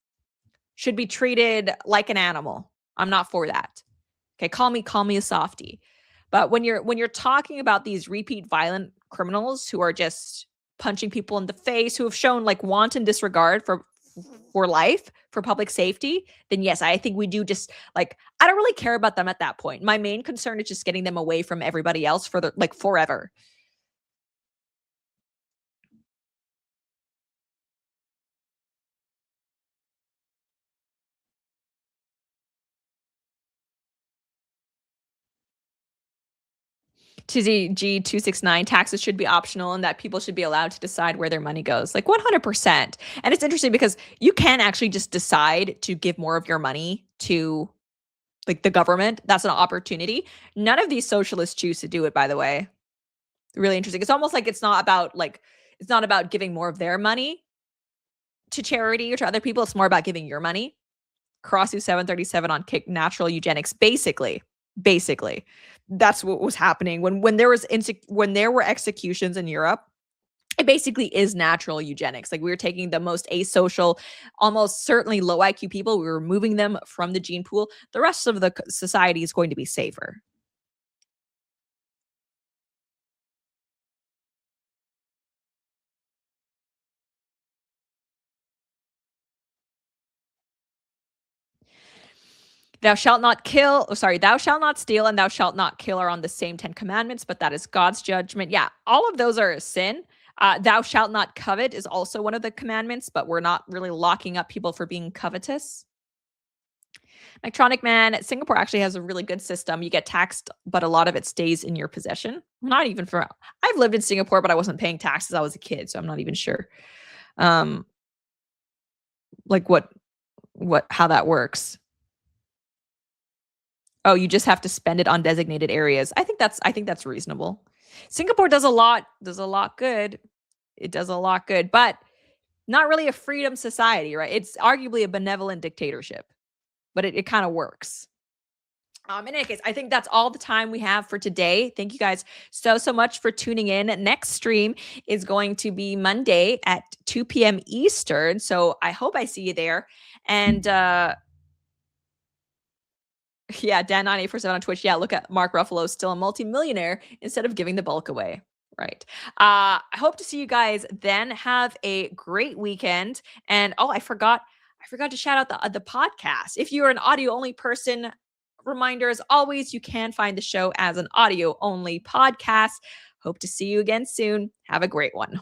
should be treated like an animal. I'm not for that. Okay, call me a softie. But when you're talking about these repeat violent criminals who are just punching people in the face, who have shown like wanton disregard for life, for public safety, then yes, I think we do just like, I don't really care about them at that point. My main concern is just getting them away from everybody else for forever. TZG269, taxes should be optional and that people should be allowed to decide where their money goes. Like 100%. And it's interesting because you can actually just decide to give more of your money to like the government. That's an opportunity. None of these socialists choose to do it, by the way. Really interesting. It's almost like it's not about giving more of their money to charity or to other people. It's more about giving your money. Crossu 737 on kick natural eugenics. Basically, that's what was happening when there were executions in Europe. It basically is natural eugenics. Like we were taking the most asocial, almost certainly low IQ people, we were removing them from the gene pool. The rest of the society is going to be safer. Thou shalt not kill. Oh, sorry. Thou shalt not steal and thou shalt not kill are on the same 10 commandments, but that is God's judgment. Yeah, all of those are a sin. Thou shalt not covet is also one of the commandments, but we're not really locking up people for being covetous. Electronic Man, Singapore actually has a really good system. You get taxed, but a lot of it stays in your possession. Not even for, I've lived in Singapore, but I wasn't paying taxes. I was a kid, so I'm not even sure. Like how that works. Oh, you just have to spend it on designated areas. I think that's reasonable. Singapore does a lot good. It does a lot good, but not really a freedom society, right? It's arguably a benevolent dictatorship, but it kind of works. In any case, I think that's all the time we have for today. Thank you guys so much for tuning in. Next stream is going to be Monday at 2 p.m. Eastern. So I hope I see you there. And yeah, Dan9847 on Twitch. Yeah, look at Mark Ruffalo, still a multimillionaire instead of giving the bulk away. Right. I hope to see you guys then. Have a great weekend. And I forgot to shout out the podcast. If you're an audio only person, reminder as always, you can find the show as an audio only podcast. Hope to see you again soon. Have a great one.